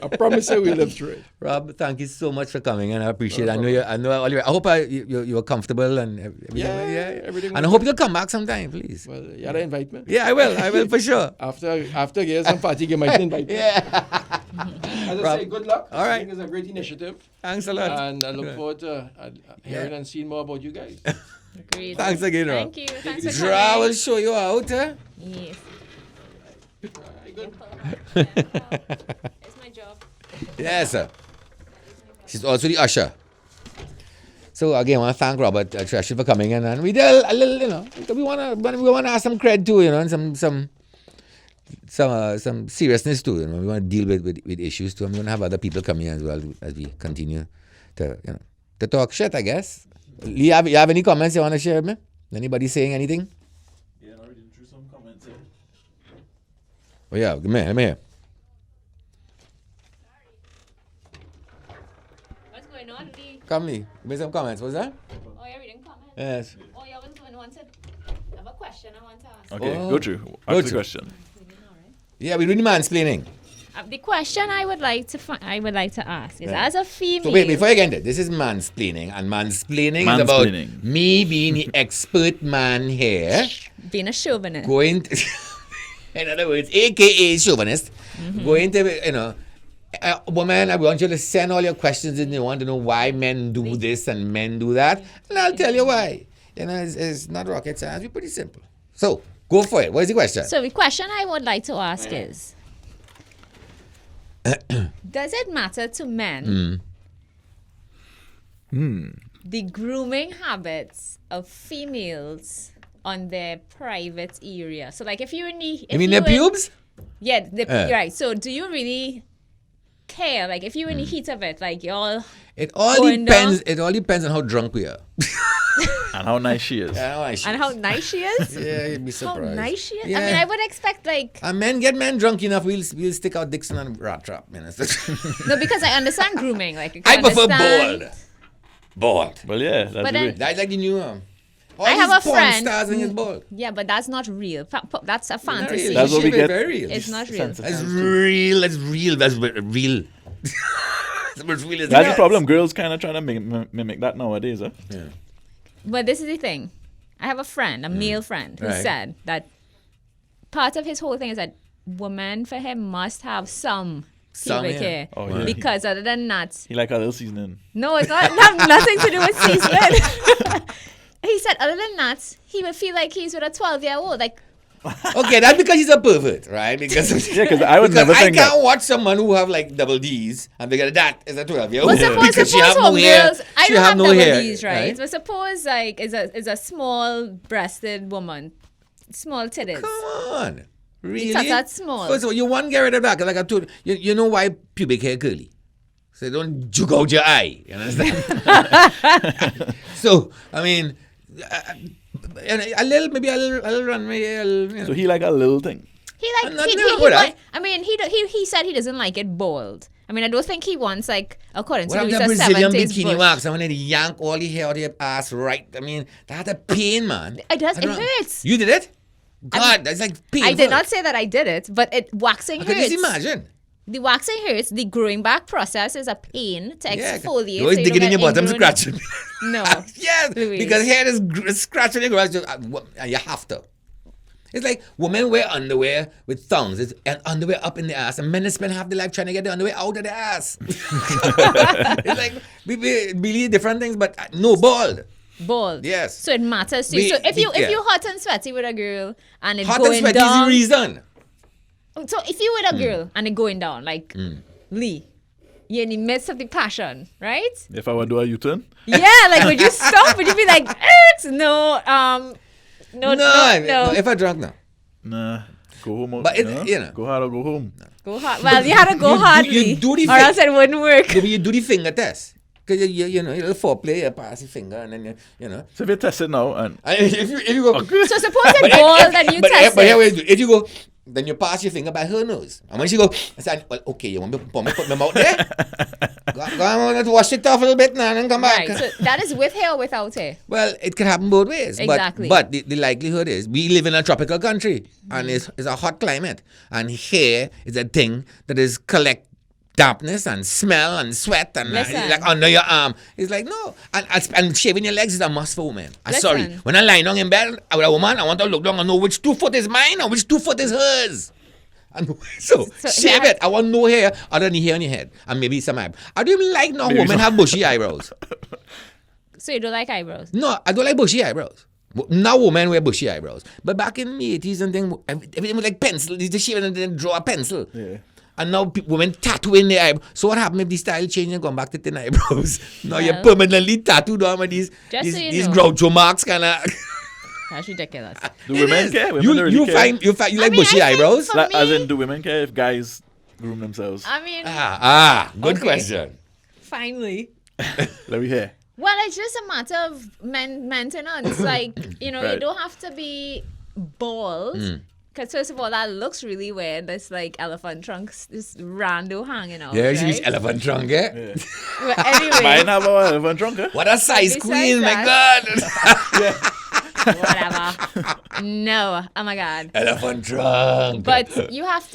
I promise you we'll live through it. Rob, thank you so much for coming, and I appreciate it. I hope you were comfortable and everything. Yeah, everything And I was hope good. you'll come back sometime, please. Well, you gotta invite me. Yeah, I will for sure. After years and party, you might invite me. Yeah. As I Rob. say, good luck. All right. I think it's a great initiative. Thanks a lot. And I look forward to hearing and seeing more about you guys. Agreed. Thanks again, Rob. Thank you. Thanks for Dra coming. will show you out. Yes. Good. It's my job. Yes, sir. She's also the usher. So again, I want to thank Robert Treasure for coming in, and we did a little, we want to ask some cred too, and some seriousness too. We want to deal with issues too. I'm going to have other people coming as well as we continue to talk shit, I guess. Lee, you have any comments you want to share with me? Anybody saying anything? Yeah, I reading through some comments here. Oh yeah, come here. What's going on, Lee? Come, Lee. Give me some comments. What's that? Oh, you're reading comments? Yes. Oh, you haven't wanted. I have a question I want to ask. Okay, Oh. go through. Go Ask the through. question. Yeah, we're doing mansplaining. The question I would like to ask is, Yeah. as a female. So wait, before you get into it, this is mansplaining, and mansplaining is about Mansplaining. me being the expert man here, being a chauvinist. going to, in other words, AKA chauvinist, going to, woman, I want you to send all your questions in. You want to know why men do this and men do that, and I'll tell you why. It's not rocket science. It's pretty simple. So go for it. What is the question? So the question I would like to ask is, does it matter to men the grooming habits of females on their private area? So like if you're in the... You mean their pubes? Yeah, right. So do you really care? Like if you're in the heat of it, like y'all... It all Going depends. down. It all depends on how drunk we are. And how nice she is. And how nice she is? Yeah, you'd be How surprised. nice she is? Yeah. I mean, I would expect like... And men drunk enough, we'll stick out dicks in a rat trap. No, because I understand grooming. Like I prefer understand- bald. Well, yeah, that's But the then- way. That's like the new all I have these a porn friend stars and it's bald. Yeah, but that's not real. That's a Not fantasy. really. That's what we Shave it get. Very real. It's not real. That's real. That's real. That's real. That's what's real. That's the problem. Girls kind of trying to mimic that nowadays. Huh? Yeah. But this is the thing. I have a friend, a male friend, who Right. said that part of his whole thing is that women for him must have some pubic yeah. hair. Oh, yeah. Because other than that, He like a little seasoning. no, it's not have nothing to do with seasoning. He said other than that, he would feel like he's with a 12-year-old. Like, Okay, that's because he's a pervert, right? Because Yeah, because I would because never I think can't that. watch someone who have like double D's and figure that is a 12-year-old. well, suppose Because she have no homegirls, hair. I She don't have no double hair, D's, right? But suppose like is a small-breasted woman, small titties. Come on. Really? That's small. First of all, you want to get rid of that. 'Cause like I told you, you know why pubic hair curly? So don't juke out your eye. You understand? So, I mean, a little runway. So he like a little thing. He I'm like not he doing with that. I mean he said he doesn't like it bald. I mean I don't think he wants like according to What Louis about a the Brazilian 70s bikini bush. wax? I want to yank all the hair out of your ass right. I mean, that's a pain, man. It does. I It don't- hurts. You did it? God, that's like painful. I did not say that I did it, but waxing I could hurts. just imagine. The waxing hurts. The growing back process is a pain to Yeah, exfoliate. you always so digging don't in your get bottom, ingrown- scratching. No. Yes, Louise. because hair is scratching your grass. And you have to. It's like women wear underwear with thongs. It's and underwear up in the ass, and men spend half their life trying to get the underwear out of the ass. It's like we believe different things, but no bald. Bald. Yes. So it matters to you. So if yeah. you hot and sweaty with a girl and it's Hot and going sweaty is the down. reason. So if you with a girl and it going down, like Lee, you're in the midst of the passion, right? If I would do a U-turn, Yeah, like would you stop? Would you be like, no, no. If I drunk, no. nah, go home. But you know. Go hard or go home. Go hard. Well, you had to go You hardly, do the or else it wouldn't work. You do the finger test. Because you know, you little foreplay, you pass the finger, and then you know. So if you test it now, and If you go, So suppose it goes and you test but it. if you go, then you pass your finger by her nose, and when she go, I said, well, okay, you want me to put my mouth there? go on, let's wash it off a little bit now, and then come back. Right. So that is with hair or without hair. Well, it can happen both ways. Exactly. But the likelihood is we live in a tropical country, and it's a hot climate, and hair is a thing that is collect dampness and smell and sweat and Listen. like under your arm. It's like, no. And shaving your legs is a must for women. I'm Listen. sorry. When I lie down in bed with a woman, I want to look down and know which 2 foot is mine and which 2 foot is hers. And so shave yeah. it. I want no hair other than the hair on your head. And maybe some eyebrows. I don't even like no women have bushy eyebrows. So you don't like eyebrows? No, I don't like bushy eyebrows. Now women wear bushy eyebrows. But back in the 80s and thing, everything was like pencil. They just shave and then draw a pencil. yeah. And now women tattooing their eyebrows. So what happened if the style changed and gone back to thin eyebrows? Now you're Well, permanently tattooed on with these just so you these know. Groucho Marx kind of. That's ridiculous. Do women care? Women You don't really you care. find you like mean, bushy I think eyebrows? for As me- in, do women care if guys groom themselves? I mean, Good Okay. question. finally. Let me hear. Well, it's just a matter of maintenance. Like, you know, you Right. don't have to be bald. Because first of all, that looks really weird. This like elephant trunks, this rando hanging out. Yeah, right? she's elephant trunk, eh? Yeah. But anyway, Mine have a elephant trunk, huh? What a size Besides queen, my that- God! whatever. No, oh my God. Elephant trunk. But you have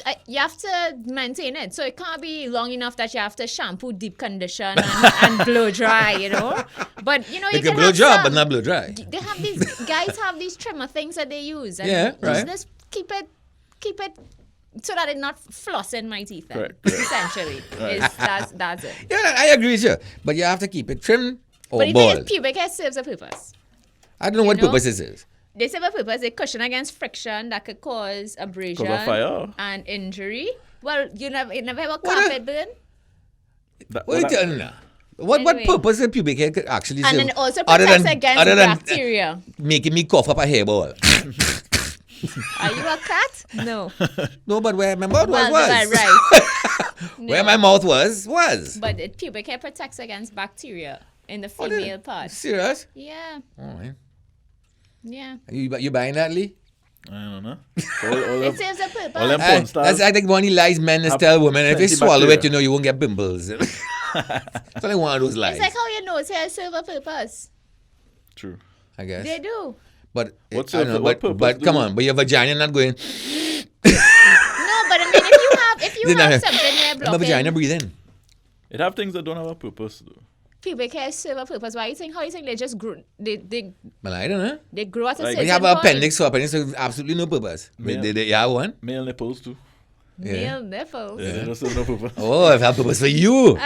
to maintain it. So it can't be long enough that you have to shampoo, deep condition, and blow dry. You know. But you know, you it can can blow have dry, some- but not blow dry. They have these guys have these trimmer things that they use. And Yeah, right. Just keep it so that it not flossing my teeth. Then, Correct. essentially, that's it. Yeah, I agree with you. But you have to keep it trim or But the thing is, bald. pubic hair serves a purpose. I don't know what know? purpose this is. They serve a purpose. They cushion against friction that could cause abrasion Cause of fire. and injury. Well, you never have a What carpet burn. That, What are you well, telling now? What Anyway. purpose of pubic hair could actually And serve? then it also other protects than- against other than, bacteria. making me cough up a hairball. Are you a cat? No. No, but where my mouth Well, was. right. Where my mouth was. But the pubic hair protects against bacteria in the Oh, female part. Serious? Yeah. All right. Yeah. You buying that, Lee? I don't know. All It them, serves a purpose. all them That's porn stars. I think one of the lies men is Have tell women, if you plenty swallow it, bacteria. you know you won't get pimples. It's only one of those lies, It's like how your nose hair serve a purpose. True. I guess. They do. But What's I your- don't know, what but purpose come do- on, but your vagina not going. No, but I mean, if you Then I- have something there My vagina blocking breathing. It have things that don't have a purpose, though. pubic hair serve a purpose, why you think? How you think they just grew? They Well, I don't know. they grew at a Like- certain When you have an point. appendix, so appendix has absolutely no purpose. Yeah. You have one? Male nipples, too. Male nipples. Yeah, they don't serve no purpose. Oh, it have purpose for you. Me?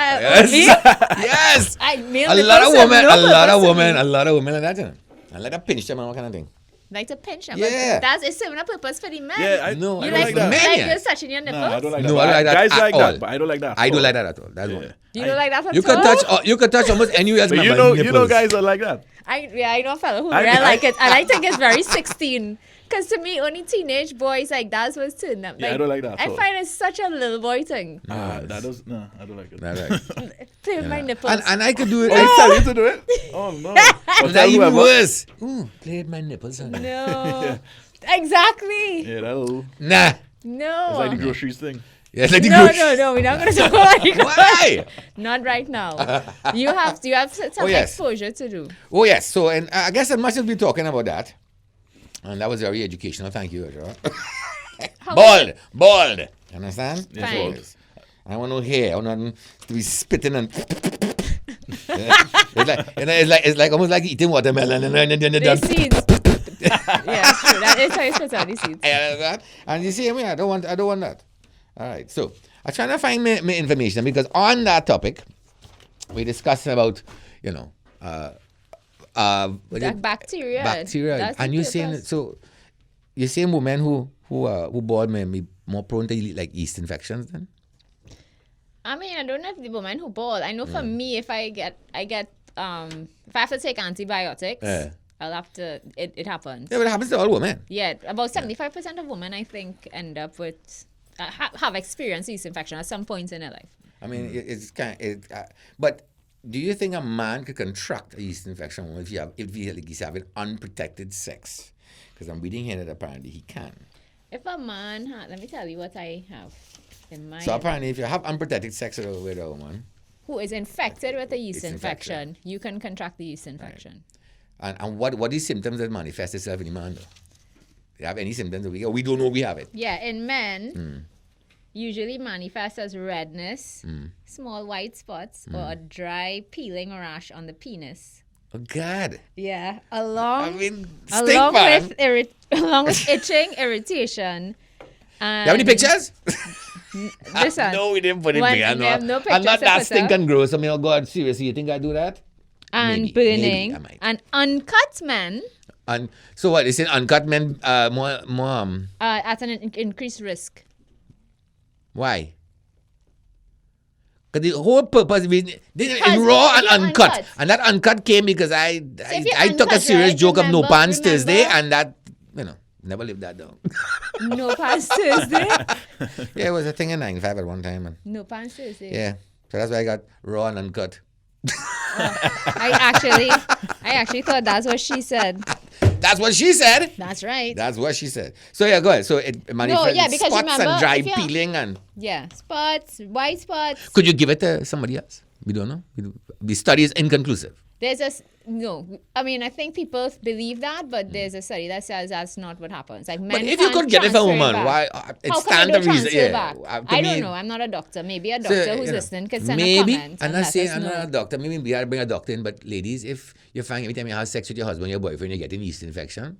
Yes. Male A nipples lot of serve women, no a lot of purpose to women, me. a lot of women like that. You know. I like to pinch them and all kind of thing. Like to pinch them. Yeah. But that's it's serving a purpose for the men. Yeah, I, No, I you don't like, like that. men, like yeah. you're touching your nipples? Nah, I don't like that. No, But I don't like that guys at like all. that, but I don't like that. I don't all. like that at all. That's Yeah. one. You don't like that at You can all? touch. You can touch almost anywhere else. But but you my know nipples. guys are like that. I know a fellow who I- really I- like it, and I think it's very 16. Because to me, only teenage boys like that's what's turning them. Yeah, I don't like that at I all. find it's such a little boy thing. Nah, that does. No, I don't like it. That's right. Play with my nipples. And I could do it. Oh, I tell you to do it. Oh no. Or That's tell even whoever. worse. Ooh, play with my nipples. Honey. No. Exactly. Yeah, that'll. Nah. No. It's like the groceries thing. Yeah, like the no, grocery- no, no. We're not going to talk about it. Why? Not right now. You have some Oh, yes. exposure to do. Oh yes. So, and I guess I must have been talking about that, and that was very educational. Thank you, Joe. Bald. You understand? Yes, Fine. bald. Yes. I want no hair. I want nothing to be spitting and. It's like almost like eating watermelon and then The done. seeds. Yeah, it's true. That is how you spit out the seeds. And you see, I mean, I don't want that. All right, so I'm trying to find my information because on that topic, we discussed about, That bacteria. bacteria, That's the and you're saying purpose. so. You're saying women who bald may be more prone to like yeast infections then? I mean, I don't know if the woman who bought. I know for me, if I have to take antibiotics, I'll have to. It happens. Yeah, but it happens to all women. Yeah, about 75% of women, I think, end up with have experienced yeast infection at some point in their life. I mean, it's kind of, but do you think a man could contract a yeast infection if he's having unprotected sex? Because I'm reading here that apparently he can. If a man, let me tell you what I have in mind. So apparently, if you have unprotected sex with a woman who is infected with a yeast infection, you can contract the yeast infection. Right. And what are the symptoms that manifest itself in the man? Do you have any symptoms that we don't know we have it? Yeah, in men, usually manifests as redness, small white spots, or a dry peeling or rash on the penis. Oh God! Yeah, along with itching, irritation. And you have any pictures? Listen, No, we didn't put it when- big. we have no I'm pictures not to that put stinking gross. I mean, oh God, seriously, you think I do that? and Maybe burning I might. and uncut men And so what? Is it uncut men more at an increased risk. why? Because the whole purpose is Because raw and if you're uncut. uncut. And that uncut came because I if you're took a uncut, serious right, joke of no pants remember- Thursday, and that, never lived that down. No pants Thursday. Yeah, it was a thing in 95 at one time. And No pants Thursday. yeah, so that's why I got raw and uncut. I actually thought that's what she said. That's what she said. That's right. That's what she said. So yeah, go ahead. So it manifests yeah, because spots remember, and dry if you're- peeling and... Yeah, spots, white spots. Could you give it to somebody else? We don't know. The study is inconclusive. I mean, I think people believe that, but there's a study that says that's not what happens. Like men But if you can't could get it for a transfer woman, back. why? It How come stand they the don't reason. transfer Yeah, back? to I me- don't know. I'm not a doctor. Maybe a So, doctor who's you know, listening could send maybe, a comment. I'm and not let saying us I'm know. not a doctor. Maybe we gotta bring a doctor in. But ladies, if you find every time you have sex with your husband, your boyfriend, you're getting yeast infection,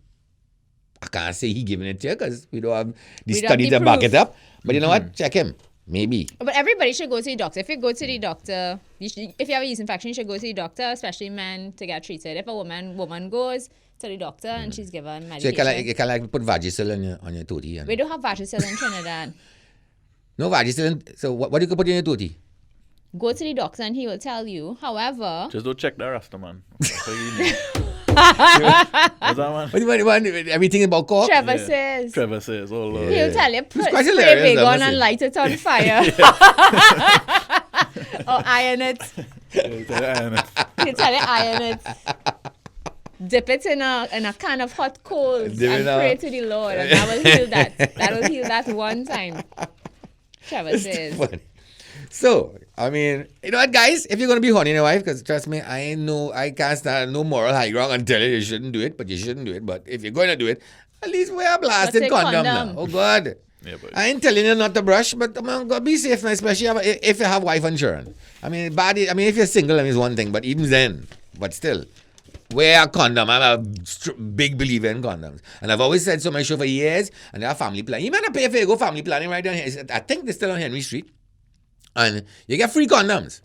I can't say he giving it to you because we don't have the We don't study have the to back proof. it up. But you know what? Check him. Maybe. But everybody should go to the doctor. If you go to the doctor, if you have a yeast infection, you should go to the doctor, especially men, to get treated. If a woman goes to the doctor and she's given So medication. you can like put Vagisil on your tootie. We don't have Vagisil in Trinidad. No Vagisil. So what you could put in your tootie? Go to the doctor and he will tell you. However, Just don't check the Rasta, man. That's all you need. What's that, man? What do you want? Everything about cock? Trevor says, Trevor says, oh, Lord. he'll tell you, put quite spray hilarious, big I on must and say. light it on fire. Or iron it. He'll tell you iron it. Dip it in a can of hot coals Dip and it pray out. to the Lord, and that will heal that. That will heal that one time. Trevor says. Funny. So, I mean, you know what, guys? If you're going to be horny in your wife, because trust me, I can't stand no moral high ground and tell you shouldn't do it, but you shouldn't do it. But if you're going to do it, at least wear a blasted What's a condom now. condom? Oh, God. Yeah, but I ain't telling you not to brush, but man, God, be safe now, especially if you have wife insurance. I mean, if you're single, I mean, it's one thing, but even then, but still, wear a condom. I'm a big believer in condoms. And I've always said so on my show for years, and they have family planning. You might not pay for you go family planning right down here. I think they're still on Henry Street. And you get free condoms.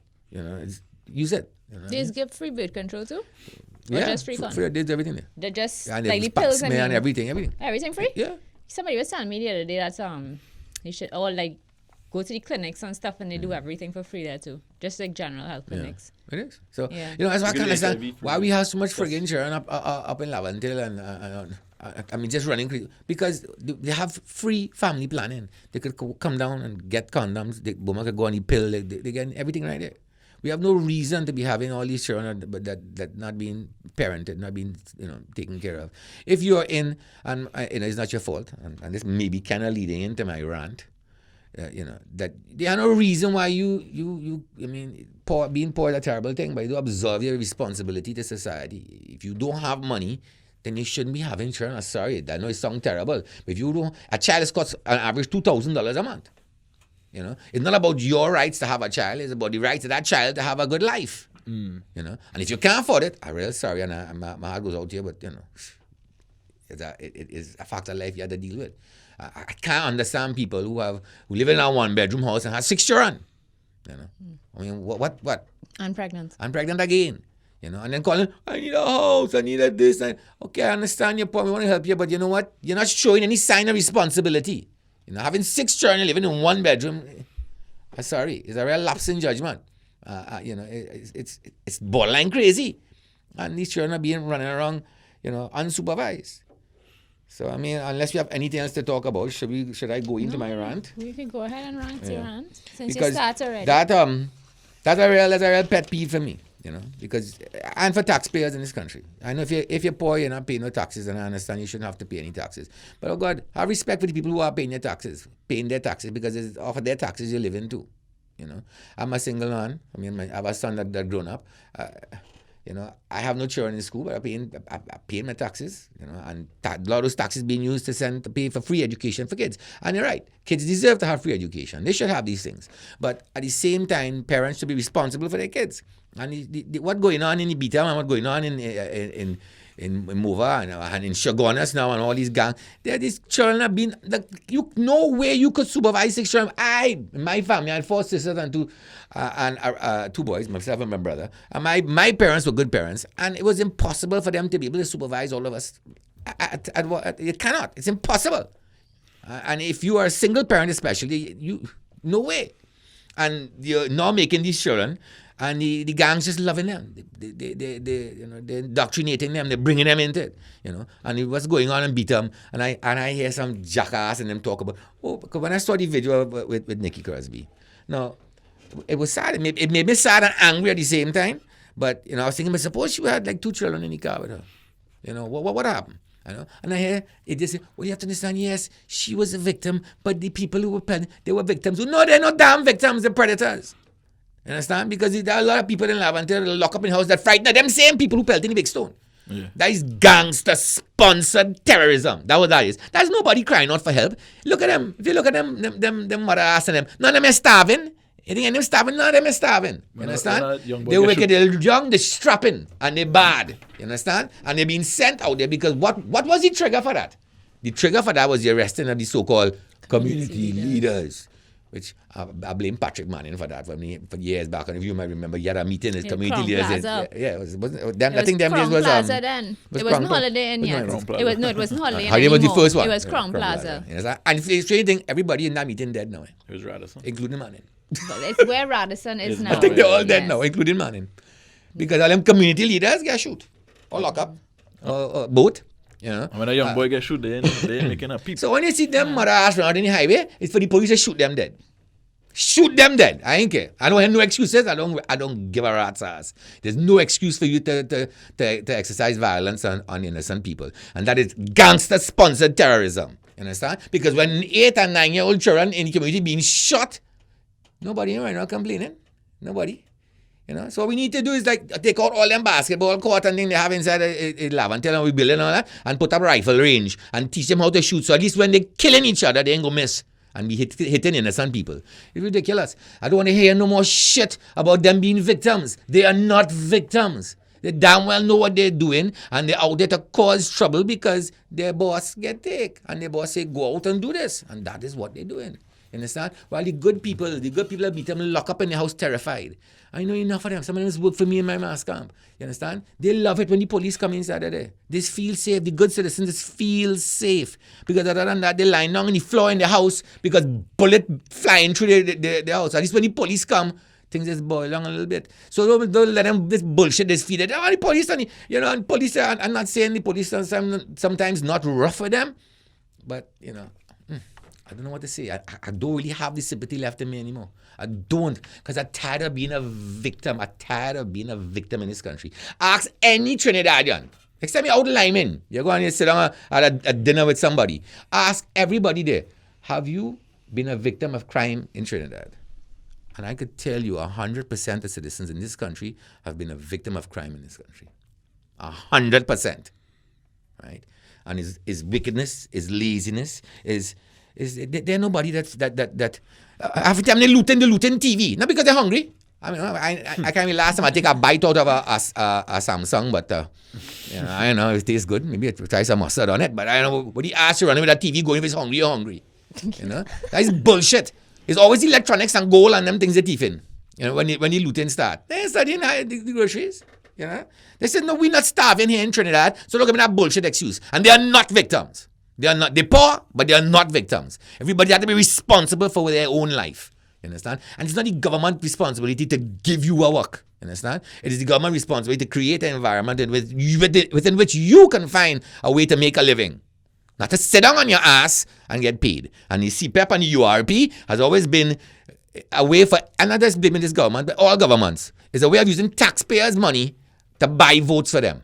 Use it. They just give free birth control too? Or Yeah, just free free, condoms? there's everything there. They're just And like the there's pills and and everything. everything free? Yeah. Somebody was telling me the other day that you should all like go to the clinics and stuff and they do everything for free there too. Just like general health clinics. It is. So, Yeah. that's why I You can't get understand HIV why we have so much friggin' insurance up in Laventille and I mean, just running crazy. Because they have free family planning. They could come down and get condoms. The woman could go on the pill. They get everything right there. We have no reason to be having all these children but that not being parented, not being taken care of. If you're in, and it's not your fault, and this may be kind of leading into my rant, that there are no reason why being poor is a terrible thing, but you do observe your responsibility to society. If you don't have money, then you shouldn't be having children. Sorry, I know it sounds terrible, but if you don't, a child costs on average $2,000 a month. It's not about your rights to have a child. It's about the rights of that child to have a good life. And if you can't afford it, I'm real sorry, and my heart goes out to you, but it is a fact of life you have to deal with. I can't understand people who live in a one-bedroom house and have 6 children. I mean, what? I'm pregnant. I'm pregnant again. And then calling, I need a house, I need a this. Okay, I understand your point, we want to help you, but you know what? You're not showing any sign of responsibility. Having 6 children living in one bedroom, I'm sorry. It's a real lapse in judgment. It's borderline crazy. And these children are being running around, unsupervised. So, I mean, unless you have anything else to talk about, should I go into my rant? You can go ahead and rant your rant since Because you start already. That's a real pet peeve for me, because and for taxpayers in this country. I know if you're poor, you're not paying no taxes, and I understand you shouldn't have to pay any taxes. But oh God, have respect for the people who are paying their taxes because it's off of their taxes you're living too. I'm a single man. I mean, I have a son that grown up. I have no children in school, but I pay my taxes, and a lot of those taxes being used to pay for free education for kids. And you're right, kids deserve to have free education. They should have these things. But at the same time, parents should be responsible for their kids. And what's going on in Ibiza and what's going on in Mova and in Chagonas now and all these gangs, these children have been, no way you could supervise 6 children. In my family, I had 4 sisters and 2 boys, myself and my brother. And my parents were good parents, and it was impossible for them to be able to supervise all of us. It cannot. It's impossible. And if you are a single parent especially, no way. And you're now making these children, and the gangs just loving them. They're indoctrinating them. They're bringing them into it, And what's going on and beat them. And I hear some jackass and them talk about, because when I saw the video with Nikki Crosby, now, it was sad. It made me sad and angry at the same time. But, I was thinking, but suppose she had like 2 children in the car with her. What happened? And I hear it just say, well, you have to understand, yes, she was a victim, but the people who were pregnant, they were victims. No, they're not damn victims, they're predators. You understand? Because there are a lot of people in Laventille lock up in the house that frighten them same people who pelted in the big stone. Yeah. That is gangster-sponsored terrorism. That's what that is. There's nobody crying out for help. Look at them. If you look at them mother ass and them, none of them are starving. You think them starving? None of them are starving. You understand? They're wicked, they're young, they're strapping, and they're bad. You understand? And they're being sent out there because what was the trigger for that? The trigger for that was the arresting of the so-called community leaders. Which I blame Patrick Manning for that for years back. And if you might remember, he had a meeting as community leaders. I think them days was Plaza then. It wasn't Holiday Inn yet. It wasn't Holiday Inn. Holiday was the first one. It was Crown Plaza. And the strange thing, everybody in that meeting dead now. It was Radisson, including Manning. But it's where Radisson is now. I think they're all dead now, including Manning, because all them community leaders get shoot or lock up, both. And when a young boy gets shoot, they ain't making a peep. So when you see them mother ass around in the highway, it's for the police to shoot them dead. Shoot them dead. I ain't care. I don't have no excuses. I don't give a rat's ass. There's no excuse for you to exercise violence on innocent people. And that is gangster-sponsored terrorism. You understand? Because when 8 and 9-year-old children in the community being shot, nobody right now complaining. Nobody. So what we need to do is take out all them basketball court and things they have inside a Laventille and we build and all that and put up rifle range and teach them how to shoot. So at least when they're killing each other, they ain't gonna miss and be hitting innocent people. It's ridiculous. I don't want to hear no more shit about them being victims. They are not victims. They damn well know what they're doing and they're out there to cause trouble because their boss get take and their boss say go out and do this, and that is what they're doing. You understand? While the good people that beat them lock up in the house terrified. I know enough of them. Some of them work for me in my mass camp. You understand? They love it when the police come inside of there. They feel safe. The good citizens just feel safe. Because other than that, they lying down on the floor in the house because bullet flying through the house. At least when the police come, things just boil down a little bit. So don't let them this bullshit this feed it. The police and police I'm not saying the police are sometimes not rough with them, but I don't know what to say. I don't really have the sympathy left in me anymore. I don't, because I'm tired of being a victim. I'm tired of being a victim in this country. Ask any Trinidadian. Next time you're out Lyman, you're going to sit down at a dinner with somebody. Ask everybody there, have you been a victim of crime in Trinidad? And I could tell you 100% of citizens in this country have been a victim of crime in this country. 100%. Right? And his wickedness, his laziness, they're nobody that every time they're looting TV. Not because they're hungry. I mean, I can't be last time I take a bite out of a Samsung, but I don't know if it tastes good. Maybe I try some mustard on it, but I don't know what he asks you running with that TV going if it's hungry, you're hungry. That is bullshit. It's always electronics and gold and them things they're thieving. When the looting start. They're studying the groceries. They said, no, we're not starving here in Trinidad, so don't give me that bullshit excuse. And they are not victims. They're poor, but they are not victims. Everybody has to be responsible for their own life. You understand? And it's not the government responsibility to give you a work. You understand? It is the government responsibility to create an environment within which you can find a way to make a living. Not to sit down on your ass and get paid. And the CPEP and the URP has always been a way for, and not just blaming this government, but all governments, is a way of using taxpayers' money to buy votes for them.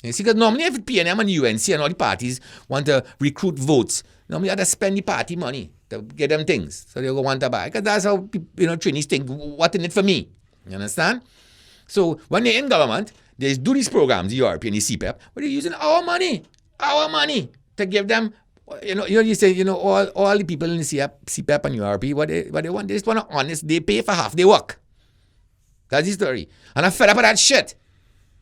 You see, because normally if PNM and UNC and all the parties want to recruit votes, normally they have to spend the party money to get them things. So they go want to buy. Because that's how, trainees think, what in it for me? You understand? So when they're in government, they do these programs, the URP and the CPEP, but they're using our money to give them, you say, all the people in the CPEP and URP, what they want, they just want to honest, they pay for half their work. That's the story. And I'm fed up with that shit.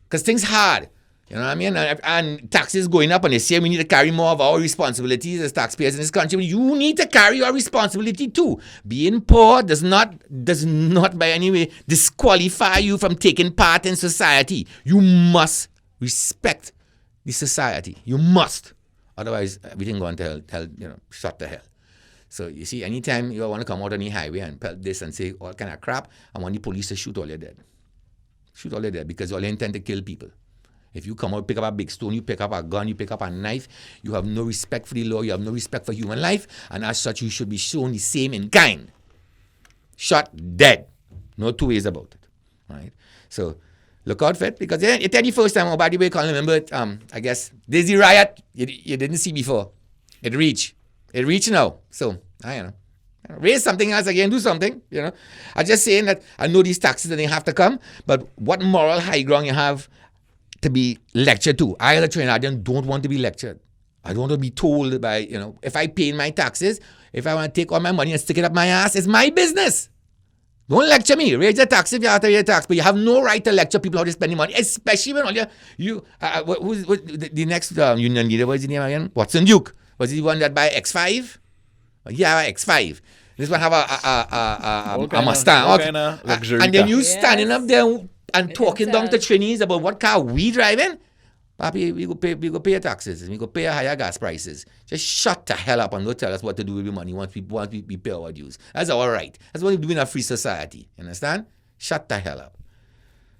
Because things hard. You know what I mean? And taxes going up, and they say we need to carry more of our responsibilities as taxpayers in this country. But you need to carry your responsibility too. Being poor does not by any way disqualify you from taking part in society. You must respect the society. You must. Otherwise, everything going to hell, shut the hell. So you see, anytime you want to come out on the highway and pelt this and say all kind of crap, I want the police to shoot all your dead. Shoot all your dead, because all they intend to kill people. If you come out, pick up a big stone, you pick up a gun, you pick up a knife, you have no respect for the law, you have no respect for human life, and as such, you should be shown the same in kind. Shot dead. No two ways about it. Right? So, look out for it, because it's the first time, by the way, can't remember it, I guess, there's the riot you didn't see before. It reached now. So, I don't know. Raise something else again, do something, I'm just saying that I know these taxes and they have to come, but what moral high ground you have to be lectured to? I, as a Trinidadian, don't want to be lectured. I don't want to be told by, if I pay my taxes, if I want to take all my money and stick it up my ass, it's my business. Don't lecture me. Raise your tax if you have to raise your tax, but you have no right to lecture people how to spend money, especially when all who's the next union leader, what is his name again? Watson Duke. Was he the one that buy X5? Yeah, X5. This one have a Mustang. And then you standing up there and talking down to Trinis about what car we driving. Papi, we go pay your taxes. We go pay higher gas prices. Just shut the hell up and don't tell us what to do with your money once we pay our dues. That's our right. That's what we do in a free society. You understand? Shut the hell up.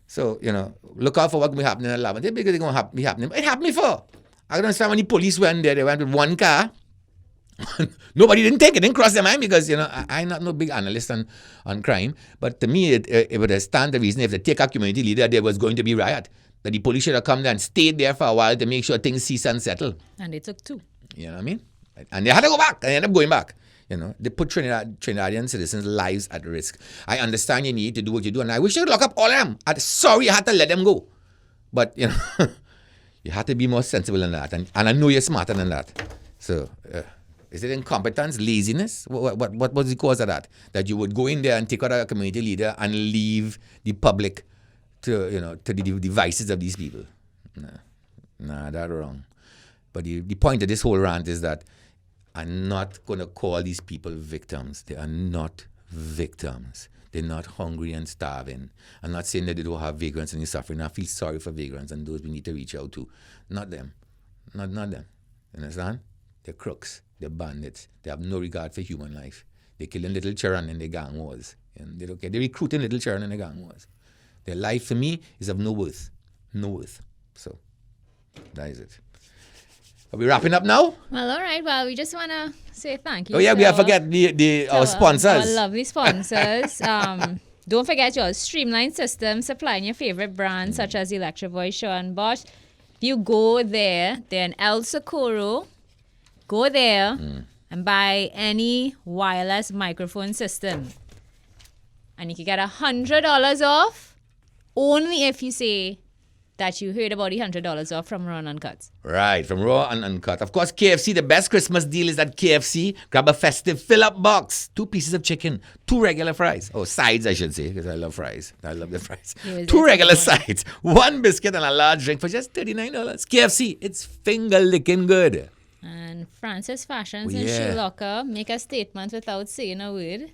So, look out for what will be happening at 11. Because it's going to be happening. It happened before. I don't understand when the police went there. They went with one car. Nobody didn't take it, didn't cross their mind, because I'm not no big analyst on crime, but to me it would stand the reason if they take a community leader, there was going to be riot, that the police should have come there and stayed there for a while to make sure things cease and settle. And they took 2. You know what I mean? And they had to go back, and they ended up going back. They put Trinidadian citizens' lives at risk. I understand you need to do what you do, and I wish you would lock up all of them. I'm sorry you had to let them go, but you have to be more sensible than that, and I know you're smarter than that. So. Is it incompetence, laziness? What was the cause of that? That you would go in there and take out a community leader and leave the public to the devices of these people? Nah, that's wrong. But the point of this whole rant is that I'm not going to call these people victims. They are not victims. They're not hungry and starving. I'm not saying that they don't have vagrants and they're suffering. I feel sorry for vagrants and those we need to reach out to. Not them. Not them. You understand? They're crooks. They're bandits. They have no regard for human life. They're killing little children in the gang wars. And they don't care. They're recruiting little children in the gang wars. Their life, for me, is of no worth. No worth. So, that is it. Are we wrapping up now? Well, all right. Well, we just want to say thank you. Oh, yeah, we have forget our sponsors. Our lovely sponsors. Don't forget your streamlined system, supplying your favorite brands such as Electro Voice, Shaw and Bosch. If you go there, they're in El Socorro. Go there and buy any wireless microphone system. And you can get $100 off only if you say that you heard about the $100 off from Raw and Uncut. Right, from Raw and Uncut. Of course, KFC, the best Christmas deal is at KFC. Grab a festive fill-up box. 2 pieces of chicken, 2 regular fries. Oh, sides, I should say, because I love fries. I love the fries. 2 regular sides, 1 biscuit, and a large drink for just $39. KFC, it's finger-licking good. And Francis Fashions and Shoe Locker make a statement without saying a word.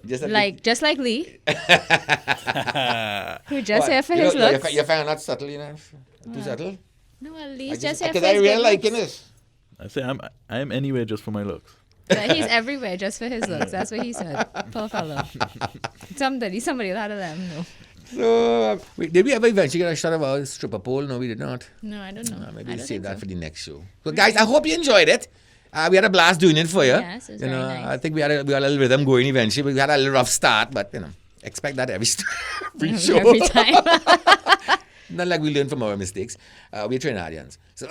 Just like Lee. Who just here for his looks. You find not subtle enough? Too subtle? No, well, Lee's just here for his I really good like looks. this. I say I'm anywhere just for my looks. But he's everywhere just for his looks. That's what he said. Poor fellow. Somebody will have to let him know. So, did we ever eventually get a shot of our stripper pole? No, we did not. No, I don't know. Maybe I we'll don't save think that so. for the next show. So, guys, I hope you enjoyed it. We had a blast doing it for you. Yes, it was very nice. I think we had a little rhythm going eventually. We had a little rough start, but expect that every show. Every time. Not like we learn from our mistakes. We're Trinidadians. So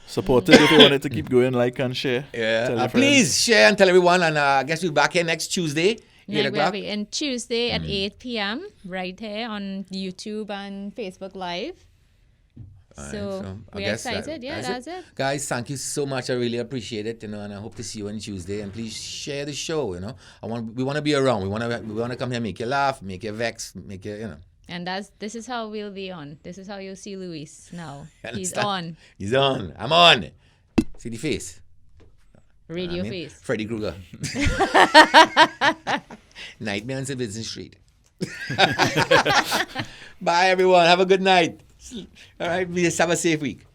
Support it if you want it to keep going. Like and share. Tell your friends. please share and tell everyone. And I guess we'll be back here next Tuesday, 8 Like o'clock. we'll be in Tuesday at 8 p.m. right here on YouTube and Facebook Live. So I we're guess excited. That's it. Guys, thank you so much. I really appreciate it, and I hope to see you on Tuesday. And please share the show. We want to be around. We want to come here, make you laugh, make you vex, make you. And this is how we'll be on. This is how you'll see Luis now. He's Understand? on. He's on. I'm on. See the face. Radio face. Freddy Krueger. Nightmare on Citizen Street. Bye, everyone. Have a good night. All right. Just have a safe week.